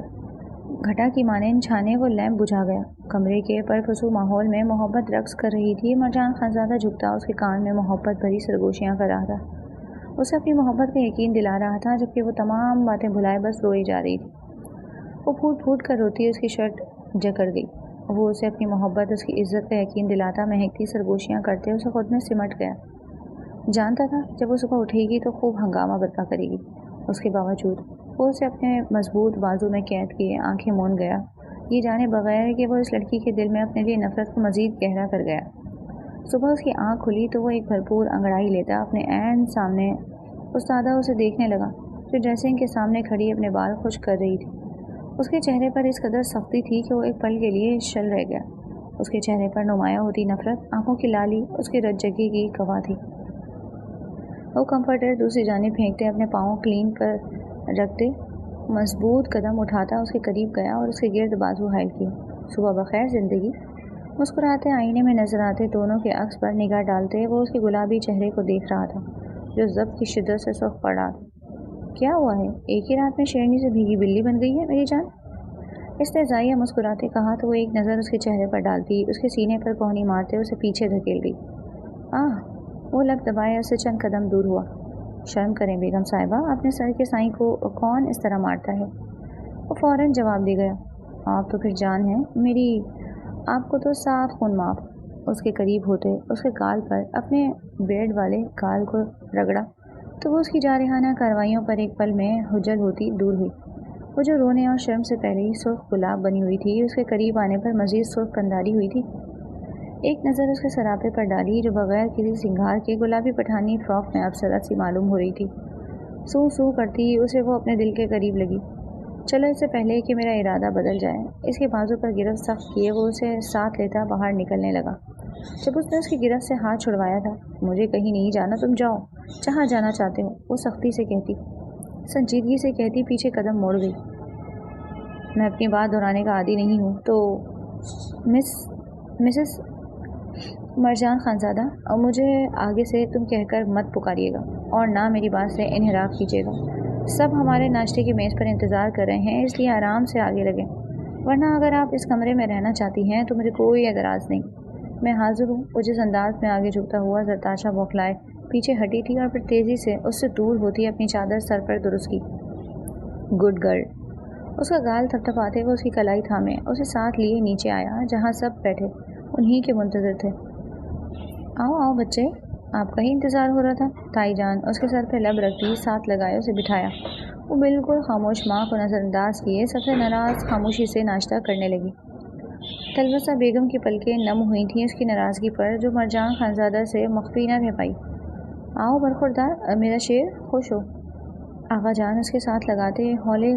घटा की मानंद छाने वो लैंप बुझा गया। कमरे के परफसू माहौल में मोहब्बत रक्स कर रही थी। मरजान खानज़ादा झुकता उसके कान में मोहब्बत भरी सरगोशियाँ कर रहा था। उसे अपनी मोहब्बत का यकीन दिला रहा था, जबकि वो तमाम बातें भुलाए बस रोई जा रही थी। वो फूट फूट कर रोती, उसकी शर्ट जकड़ गई। वो उसे अपनी मोहब्बत, उसकी इज्जत का यकीन दिलाता, महकती सरगोशियाँ करते उसे खुद में सिमट गया। जानता था जब वो सुबह उठेगी तो खूब हंगामा बर्पा करेगी। उसके बावजूद वो उसे अपने मजबूत बाजू में कैद किए आंखें मूंद गया, ये जाने बगैर कि वो इस लड़की के दिल में अपने लिए नफरत को मज़ीद गहरा कर गया। सुबह उसकी आंख खुली तो वो एक भरपूर अंगड़ाई लेता अपने ऐन सामने उस्तादा उसे देखने लगा, जो ड्रेसिंग के सामने खड़ी अपने बाल खुश कर रही थी। उसके चेहरे पर इस कदर सख्ती थी कि वो एक पल के लिए शल रह गया। उसके चेहरे पर नुमाया होती नफरत, आंखों की लाली उसके रज्जगी की गवाह थी। वो कंफर्टर दूसरी जानिब फेंकते, अपने पाँव क्लीन पर रखते, मजबूत कदम उठाता उसके करीब गया और उसके गिर्द बाजू हाइल किए। सुबह बखैर ज़िंदगी। मुस्कुराते आईने में नजर आते दोनों के अक्स पर निगाह डालते वो उसके गुलाबी चेहरे को देख रहा था, जो ज़ब्त की शिद्दत से सुर्ख पड़ रहा था। क्या हुआ है? एक ही रात में शेरनी से भीगी बिल्ली बन गई है मेरी जान? इस्तेज़ाइया मुस्कुराते कहा तो वो एक नज़र उसके चेहरे पर डालती, उसके सीने पर कोहनी मारते उसे पीछे धकेल गई। आह! वो लब दबाए उससे चंद कदम दूर हुआ। शर्म करें बेगम साहिबा, अपने सर के साईं को कौन इस तरह मारता है? वो फ़ौरन जवाब दे गया। आप तो फिर जान हैं मेरी, आपको तो साफ खून माफ। उसके करीब होते उसके गाल पर अपने बेड वाले गाल को रगड़ा तो वो उसकी जारहाना कार्रवाइयों पर एक पल में हुज्जल होती दूर हुई। वो जो रोने और शर्म से पहले ही सुर्ख गुलाब बनी हुई थी, उसके करीब आने पर मज़ीद सुर्ख कंधारी हुई थी। एक नज़र उसके सरापे पर डाली, जो बगैर किसी सिंगार के गुलाबी पठानी फ्रॉक में अप्सरा सी मालूम हो रही थी। सू सू करती उसे वो अपने दिल के करीब लगी। चलो इससे पहले कि मेरा इरादा बदल जाए, इसके बाजू पर गिरफ्त सख्त किए वो उसे साथ लेता बाहर निकलने लगा। जब उसने उसकी गिरफ्त से हाथ छुड़वाया था, मुझे कहीं नहीं जाना, तुम जाओ जहाँ जाना चाहते हो, वो सख्ती से कहती, संजीदगी से कहती, पीछे कदम मोड़ गई। मैं अपनी बात दोहराने का आदी नहीं हूँ, तो मिसेस मरजान खानज़ादा, और मुझे आगे से तुम कहकर मत पुकारिएगा और ना मेरी बात से इन्हिराफ कीजिएगा। सब हमारे नाश्ते की मेज़ पर इंतज़ार कर रहे हैं, इसलिए आराम से आगे लगें, वरना अगर आप इस कमरे में रहना चाहती हैं तो मुझे कोई एतराज़ नहीं। मैं हाजिर हूँ। वो जिस अंदाज में आगे झुकता हुआ ज़रताशा बौखलाए पीछे हटी थी और फिर तेज़ी से उससे दूर होती अपनी चादर सर पर दुरुस्त की। Good girl. उसका गाल थपथपाते हुए उसकी कलाई थामे उसे साथ लिए नीचे आया, जहाँ सब बैठे उन्हीं के मुंतज़िर थे। आओ आओ बच्चे, आपका ही इंतज़ार हो रहा था। ताई जान उसके सर पे लब रखती साथ लगाए उसे बिठाया। वो बिल्कुल खामोश माँ को नज़रअंदाज किए सबसे नाराज़ खामोशी से नाश्ता करने लगी। तलवसा बेगम की पलकें नम हुई थीं उसकी नाराज़गी पर, जो मरजान खानज़ादा से मख्फी न रह पाई। आओ बरखुरदार मेरा शेर, खुश हो। आगा जान उसके साथ लगाते हौले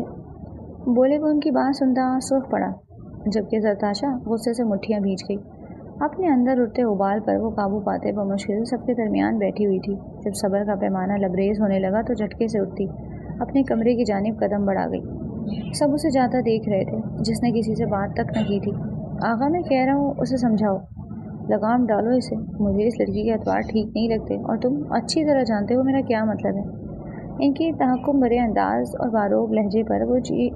बोले। वो उनकी बात सुनता सुर्ख पड़ा, जबकि ज़रताशा गुस्से से मुट्ठियाँ भींच गई। अपने अंदर उठते उबाल पर वो काबू पाते बमुश्किल सबके दरमियान बैठी हुई थी। जब सब्र का पैमाना लबरेज होने लगा तो झटके से उठती अपने कमरे की जानिब कदम बढ़ा गई। सब उसे जाता देख रहे थे, जिसने किसी से बात तक न की थी। आगा मैं कह रहा हूँ उसे समझाओ, लगाम डालो इसे, मुझे इस लड़की के अतवार ठीक नहीं लगते और तुम अच्छी तरह जानते हो मेरा क्या मतलब है। इनकी तहक्कुम भरे अंदाज और बारोब लहजे पर वो जी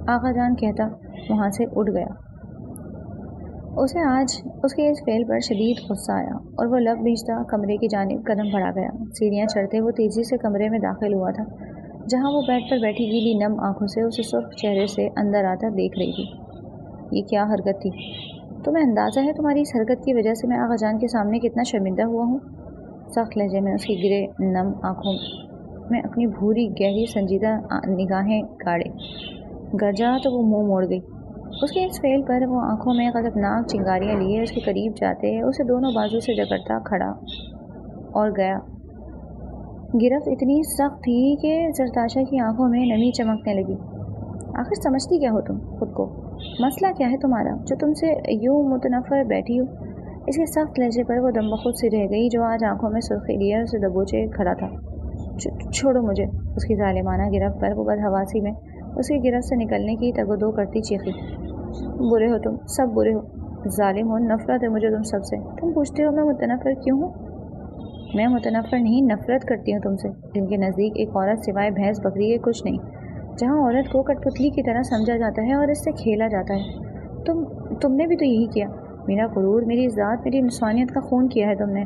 आगा जान कहता वहाँ से उठ गया। उसे आज उसके इस फेल पर शदीद गुस्सा आया और वो लब भींचता कमरे की जानिब कदम बढ़ा गया। सीढ़ियाँ चढ़ते वो तेज़ी से कमरे में दाखिल हुआ था, जहाँ वो बेड पर बैठी गीली नम आंखों से उसे सुर्ख चेहरे से अंदर आता देख रही थी। ये क्या हरकत थी? तुम्हें अंदाज़ा है तुम्हारी इस हरकत की वजह से मैं आगा जान के सामने कितना शर्मिंदा हुआ हूँ? सख्त लहजे में उसकी गिरे नम आँखों में अपनी भूरी गहरी संजीदा निगाहें गाड़े। गरजा तो वो मुँह मोड़ गई। उसके इस फेल पर वो आंखों में ग़ज़बनाक चिंगारियाँ लिए उसके करीब जाते उसे दोनों बाजू से जकड़ता खड़ा और गया। गिरफ्त इतनी सख्त थी कि ज़रताशा की आंखों में नमी चमकने लगी। आखिर समझती क्या हो तुम खुद को? मसला क्या है तुम्हारा जो तुमसे यूँ मुतनफ़र बैठी हो? इसके सख्त लहजे पर वो दमबख़ुद सी रह गई, जो आज आंखों में सुर्खी लिए उसे दबोचे खड़ा था। छोड़ो मुझे। उसकी ज़ालिमाना गिरफ्त पर वो बदहवासी में उसकी गिरफ्त से निकलने की तगदो करती चीखी। बुरे हो तुम, सब बुरे हो, जालिम हो, नफ़रत है मुझे तुम सबसे। तुम पूछते हो मैं मुतनफ़र क्यों हूँ? मैं मुतनफ़र नहीं, नफ़रत करती हूँ तुमसे, जिनके नज़दीक एक औरत सिवाय भैंस बकरी के कुछ नहीं। जहाँ औरत को कठपुतली की तरह समझा जाता है और इससे खेला जाता है। तुमने भी तो यही किया। मेरा गुरूर, मेरी इज़्ज़त, मेरी इंसानियत का खून किया है तुमने।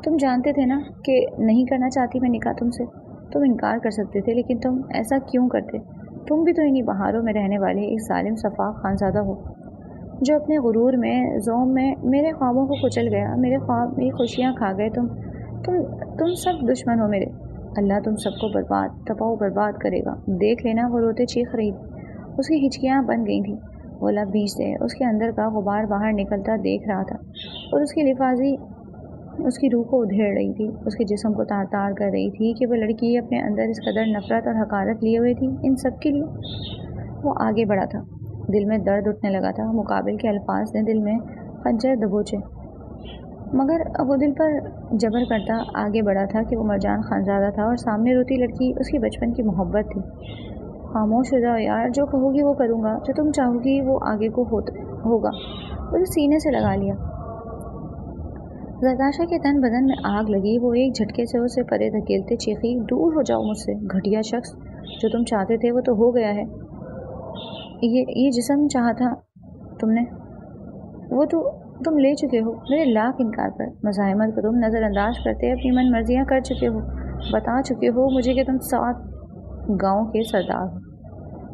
तुम जानते थे ना कि नहीं करना चाहती मैं निकाह तुमसे। तुम इनकार कर सकते थे, लेकिन तुम ऐसा क्यों करते? तुम भी तो इन्हीं बहारों में रहने वाले एक ज़ालिम सफ़ाक खानज़ादा हो, जो अपने गुरूर में, ज़ौम में मेरे ख्वाबों को कुचल गया। मेरे ख्वाब, मेरी खुशियाँ खा गए। तुम सब दुश्मन हो मेरे। अल्लाह तुम सबको बर्बाद, तबाह बर्बाद करेगा। देख लेना, वो रोते चीख रही थी, उसकी हिचकियाँ बन गई थीं। वो लब भींचते उसके अंदर का गुबार बाहर निकलता देख रहा था, और उसकी लिफाजी उसकी रूह को उधेड़ रही थी, उसके जिस्म को तार तार कर रही थी कि वो लड़की अपने अंदर इस कदर नफ़रत और हकारत लिए हुए थी इन सब के लिए। वो आगे बढ़ा था, दिल में दर्द उठने लगा था। मुकाबिल के अल्फाज ने दिल में खंजर दबोचे, मगर वो दिल पर जबर करता आगे बढ़ा था कि वो मरजान खानज़ादा था और सामने रोती लड़की उसकी बचपन की मोहब्बत थी। खामोश हो जाओ यार, जो कहोगी वो करूँगा, जो तुम चाहोगी वो आगे को होगा। उसे सीने से लगा लिया। ज़रदाशा के तन बदन में आग लगी। वो एक झटके से उसे परे धकेलते चीखी, दूर हो जाओ मुझसे, घटिया शख्स। जो तुम चाहते थे वो तो हो गया है। ये जिस्म चाहा था तुमने, वो तो तुम ले चुके हो। मेरे लाख इनकार पर मज़ाहमत को तुम नज़रअंदाज करते अपनी मन मर्जियाँ कर चुके हो। बता चुके हो मुझे कि तुम 7 गाँव के सरदार हो।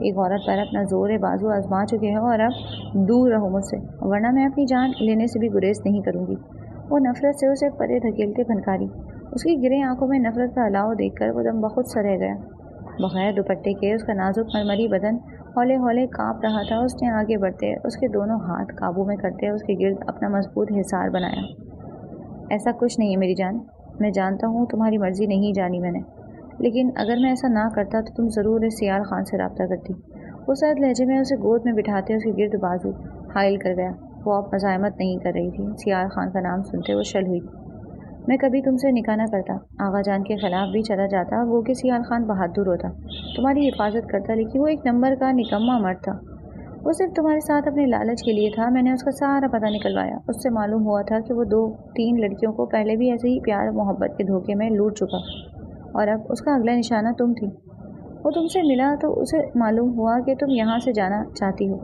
एक औरत पर अपना ज़ोर बाजू आजमा चुके हो, और अब दूर रहो मुझसे, वरना मैं अपनी जान लेने से भी गुरेज नहीं करूँगी। वो नफ़रत से उसे परे धकेलते फनकारी। उसकी गिरे आंखों में नफ़रत का अलाव देखकर वो दम बखुद सा रह गया। बग़ैर दुपट्टे के उसका नाजुक मरमरी बदन हौले हौले काँप रहा था। उसने आगे बढ़ते उसके दोनों हाथ काबू में करते उसके गिर्द अपना मजबूत हिसार बनाया। ऐसा कुछ नहीं है मेरी जान, मैं जानता हूँ तुम्हारी मर्ज़ी नहीं जानी मैंने, लेकिन अगर मैं ऐसा ना करता तो तुम ज़रूर इस सियाल खान से रब्ता करती। वो सर्द लहजे में उसे गोद में बिठाते उसके गिर्द बाजू हाइल कर गया। वो अब मज़ाहमत नहीं कर रही थी। सियाल खान का नाम सुनते वो शल हुई। मैं कभी तुमसे निकाह न करता, आगा जान के ख़िलाफ़ भी चला जाता, वो कि सियाल खान बहादुर होता, तुम्हारी हिफाजत करता, लेकिन वो एक नंबर का निकम्मा मर्द था। वो सिर्फ तुम्हारे साथ अपने लालच के लिए था। मैंने उसका सारा पता निकलवाया। उससे मालूम हुआ था कि वो 2-3 लड़कियों को पहले भी ऐसे ही प्यार मोहब्बत के धोखे में लूट चुका, और अब उसका अगला निशाना तुम थी। वो तुमसे मिला तो उसे मालूम हुआ कि तुम यहाँ से जाना चाहती हो।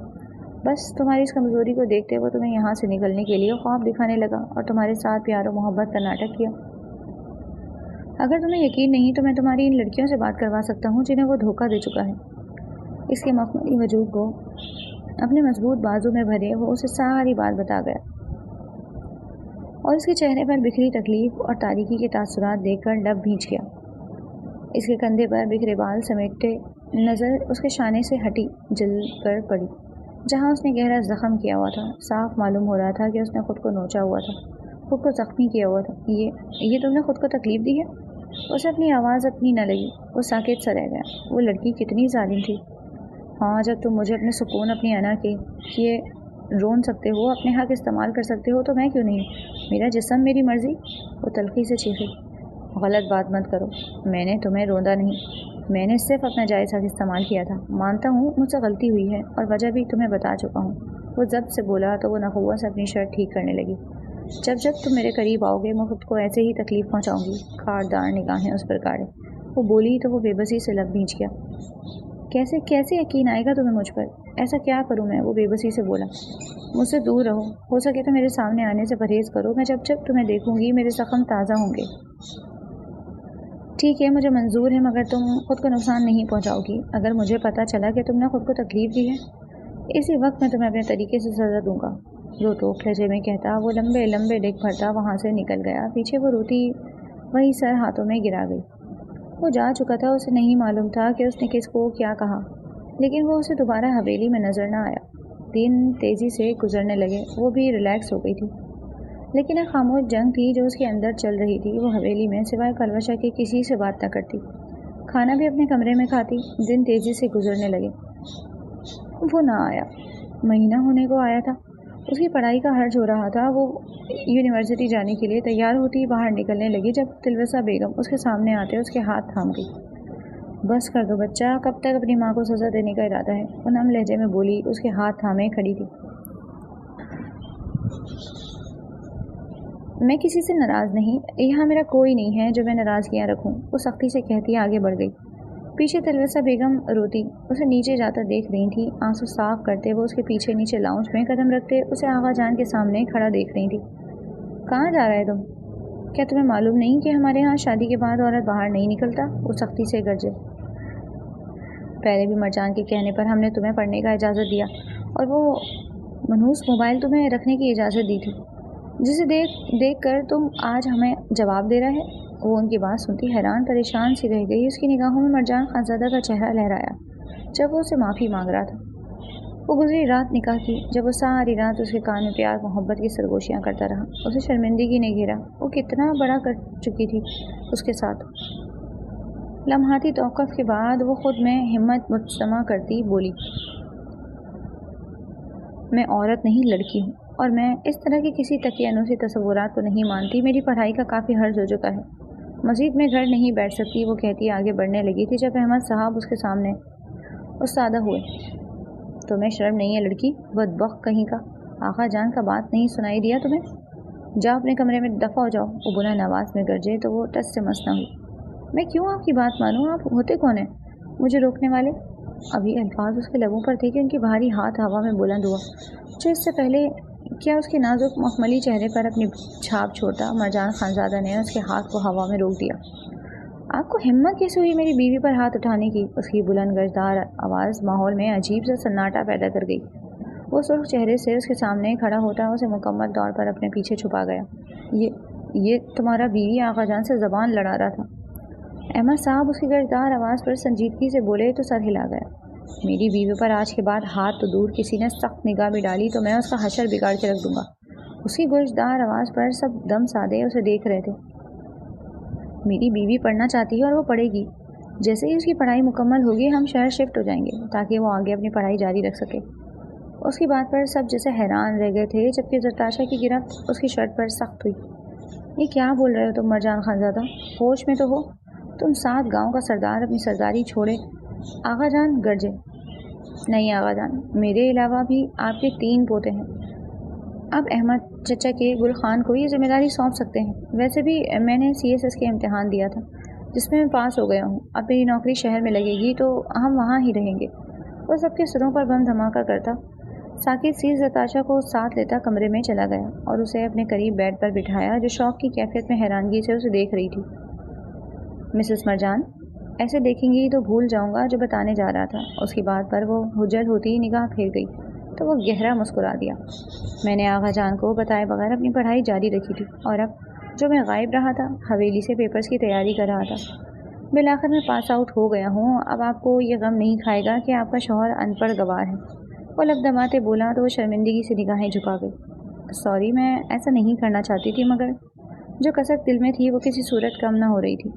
बस तुम्हारी इस कमज़ोरी को देखते वो तुम्हें यहाँ से निकलने के लिए ख्वाब दिखाने लगा और तुम्हारे साथ प्यार और मोहब्बत का नाटक किया। अगर तुम्हें यकीन नहीं तो मैं तुम्हारी इन लड़कियों से बात करवा सकता हूँ जिन्हें वो धोखा दे चुका है। इसके मखमली वजूद को अपने मजबूत बाजू में भरे वो उसे सारी बात बता गया, और इसके चेहरे पर बिखरी तकलीफ और तारीकी के तासुरात देखकर लब भींच गया। इसके कंधे पर बिखरे बाल समेटते नज़र उसके शाने से हटी, जल पर पड़ी जहाँ उसने गहरा ज़ख्म किया हुआ था। साफ मालूम हो रहा था कि उसने खुद को नोचा हुआ था, खुद को ज़ख्मी किया हुआ था। ये तुमने खुद को तकलीफ़ दी है? उसे अपनी आवाज़ अपनी न लगी। वो साकित सा रह गया। वो लड़की कितनी जालिम थी। हाँ, जब तुम मुझे अपने सुकून, अपनी अना के किए रोन सकते हो, अपने हक़ इस्तेमाल कर सकते हो, तो मैं क्यों नहीं? मेरा जिस्म, मेरी मर्ज़ी। वो तलख़ी से चीखी। गलत बात मत करो, मैंने तुम्हें रोंदा नहीं, मैंने सिर्फ अपना जायज़ हक़ इस्तेमाल किया था। मानता हूँ मुझसे गलती हुई है, और वजह भी तुम्हें बता चुका हूँ। वो जब से बोला तो वो नखुआ से अपनी शर्ट ठीक करने लगी। जब तुम मेरे करीब आओगे मैं खुद को ऐसे ही तकलीफ़ पहुँचाऊँगी। खारदार निगाहें उस पर गाड़े वो बोली तो वो बेबसी से लब भींच गया। कैसे यकीन आएगा तुम्हें मुझ पर? ऐसा क्या करूँ मैं? वो बेबसी से बोला। मुझसे दूर रहो, हो सके तो मेरे सामने आने से परहेज़ करो। मैं जब तुम्हें देखूँगी मेरे ज़ख्म ताज़ा होंगे। ठीक है, मुझे मंजूर है, मगर तुम खुद को नुकसान नहीं पहुंचाओगी। अगर मुझे पता चला कि तुमने खुद को तकलीफ़ दी है, इसी वक्त मैं तुम्हें अपने तरीके से सज़ा दूंगा। रो टोक लहजे में कहता वो लंबे लंबे डिग भरता वहाँ से निकल गया। पीछे वो रोती वही सर हाथों में गिरा गई। वो जा चुका था। उसे नहीं मालूम था कि उसने किसको क्या कहा, लेकिन वो उसे दोबारा हवेली में नज़र न आया। दिन तेज़ी से गुजरने लगे। वो भी रिलैक्स हो गई थी, लेकिन एक खामोश जंग थी जो उसके अंदर चल रही थी। वो हवेली में सिवाय कलवशा के किसी से बात न करती, खाना भी अपने कमरे में खाती। दिन तेज़ी से गुजरने लगे। वो ना आया। महीना होने को आया था। उसकी पढ़ाई का हर्ज हो रहा था। वो यूनिवर्सिटी जाने के लिए तैयार होती बाहर निकलने लगी जब तिलवसा बेगम उसके सामने आते उसके हाथ थाम गई। बस कर दो बच्चा, कब तक अपनी माँ को सज़ा देने का इरादा है? वो नम लहजे में बोली, उसके हाथ थामे खड़ी थी। मैं किसी से नाराज़ नहीं, यहाँ मेरा कोई नहीं है जो मैं नाराज़गियाँ रखूँ। वो सख्ती से कहती आगे बढ़ गई। पीछे तलवसा बेगम रोती उसे नीचे जाता देख रही थी। आंसू साफ करते वो उसके पीछे नीचे लाउंज में कदम रखते उसे आगा जान के सामने खड़ा देख रही थी। कहाँ जा रहा है तुम? क्या तुम्हें मालूम नहीं कि हमारे यहाँ शादी के बाद औरत बाहर नहीं निकलता? वो सख्ती से गरजे। पहले भी मरजान के कहने पर हमने तुम्हें पढ़ने का इजाज़त दिया और वो मनहूस मोबाइल तुम्हें रखने की इजाज़त दी थी, जिसे देख कर तुम आज हमें जवाब दे रहा है। वो उनकी बात सुनती हैरान परेशान सी रह गई। उसकी निगाहों में मरजान खानज़ादा का चेहरा लहराया जब वो उसे माफ़ी मांग रहा था। वो गुजरी रात निकाह की, जब वो सारी रात उसके कान में प्यार मोहब्बत की सरगोशियाँ करता रहा। उसे शर्मिंदगी ने घेरा। वो कितना बड़ा कर चुकी थी उसके साथ। लम्हाती तौक़ुफ़ के बाद वो ख़ुद में हिम्मत मुजतमा करती बोली, मैं औरत नहीं लड़की हूँ और मैं इस तरह के किसी तकियानुसी तसव्वुरात को नहीं मानती। मेरी पढ़ाई का काफ़ी हर्ज हो चुका है, मज़ीद मैं घर नहीं बैठ सकती। वो कहती आगे बढ़ने लगी थी जब अहमद साहब उसके सामने उस्तादा हुए। तुम्हें शर्म नहीं है लड़की, बदबख्त कहीं का। आका जान का बात नहीं सुनाई दिया तुम्हें? जाओ अपने कमरे में दफ़ा हो जाओ। वो बुलंद आवाज़ में गरजे तो वो टस से मस न हुई। मैं क्यों आपकी बात मानूँ? आप होते कौन हैं मुझे रोकने वाले? अभी अल्फाज उसके लबों पर थे कि उनकी भारी हाथ हवा में बुलंद हुआ, जो इससे पहले क्या उसके नाजुक मखमली चेहरे पर अपनी छाप छोड़ता। मरजान खानज़ादा ने उसके हाथ को हवा में रोक दिया। आपको हिम्मत कैसे हुई मेरी बीवी पर हाथ उठाने की? उसकी बुलंद गजदार आवाज़ माहौल में अजीब सा सन्नाटा पैदा कर गई। वो सुर्ख चेहरे से उसके सामने खड़ा होता उसे मुकम्मल तौर पर अपने पीछे छुपा गया। ये तुम्हारा बीवी आका जान से ज़बान लड़ा रहा था। अहमद साहब उसकी गजदार आवाज़ पर संजीदगी से बोले तो सर हिला गया। मेरी बीवी पर आज के बाद हाथ तो दूर, किसी ने सख्त निगाह भी डाली तो मैं उसका हशर बिगाड़ के रख दूंगा। उसकी गजदार आवाज़ पर सब दम साधे उसे देख रहे थे। मेरी बीवी पढ़ना चाहती है और वो पढ़ेगी। जैसे ही उसकी पढ़ाई मुकम्मल होगी हम शहर शिफ्ट हो जाएंगे ताकि वो आगे अपनी पढ़ाई जारी रख सके। उसकी बात पर सब जैसे हैरान रह गए थे, जबकि जरताशा की गिरफ्त उसकी शर्ट पर सख्त हुई। ये क्या बोल रहे हो तुम मरजान खानज़ादा? होश में तो हो? तुम 7 गाँव का सरदार अपनी सरदारी छोड़े। आगा जान गरजे। नहीं आगा जान, मेरे अलावा भी आपके 3 पोते हैं। अब अहमद चचा के गुल खान को ये ज़िम्मेदारी सौंप सकते हैं। वैसे भी मैंने CSS के इम्तिहान दिया था जिसमें मैं पास हो गया हूँ। अब मेरी नौकरी शहर में लगेगी तो हम वहाँ ही रहेंगे। वो सबके सिरों पर बम धमाका करता। साकिब सीज जरताशा को साथ लेता कमरे में चला गया और उसे अपने करीब बेड पर बिठाया, जो शौक की कैफियत में हैरानगी से उसे देख रही थी। मिसेस मरजान, ऐसे देखेंगी तो भूल जाऊंगा जो बताने जा रहा था। उसकी बात पर वो हुज्जत होती निगाह फेर गई तो वो गहरा मुस्कुरा दिया। मैंने आगा जान को बताए बगैर अपनी पढ़ाई जारी रखी थी और अब जो मैं गायब रहा था, हवेली से पेपर्स की तैयारी कर रहा था, बिलाखिर मैं पास आउट हो गया हूँ। अब आपको ये गम नहीं खाएगा कि आपका शौहर अनपढ़ गवार है। वो लबदबाते बोला तो वो शर्मिंदगी से निगाहें झुका गई। सॉरी, मैं ऐसा नहीं करना चाहती थी, मगर जो कसक दिल में थी वो किसी सूरत कम ना हो रही थी।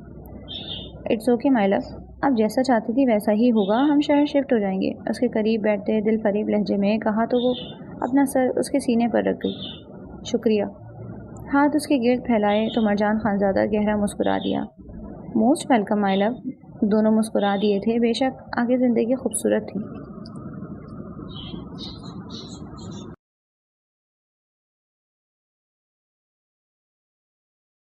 इट्स ओके माय लव, आप जैसा चाहती थी वैसा ही होगा। हम शहर शिफ्ट हो जाएंगे। उसके करीब बैठते दिल फरीब लहजे में कहा तो वो अपना सर उसके सीने पर रख गई। शुक्रिया। हाथ उसके गिर्द फैलाए तो मरजान खानज़ादा गहरा मुस्कुरा दिया। Most welcome my love. दोनों मुस्कुरा दिए थे। बेशक आगे ज़िंदगी खूबसूरत थी।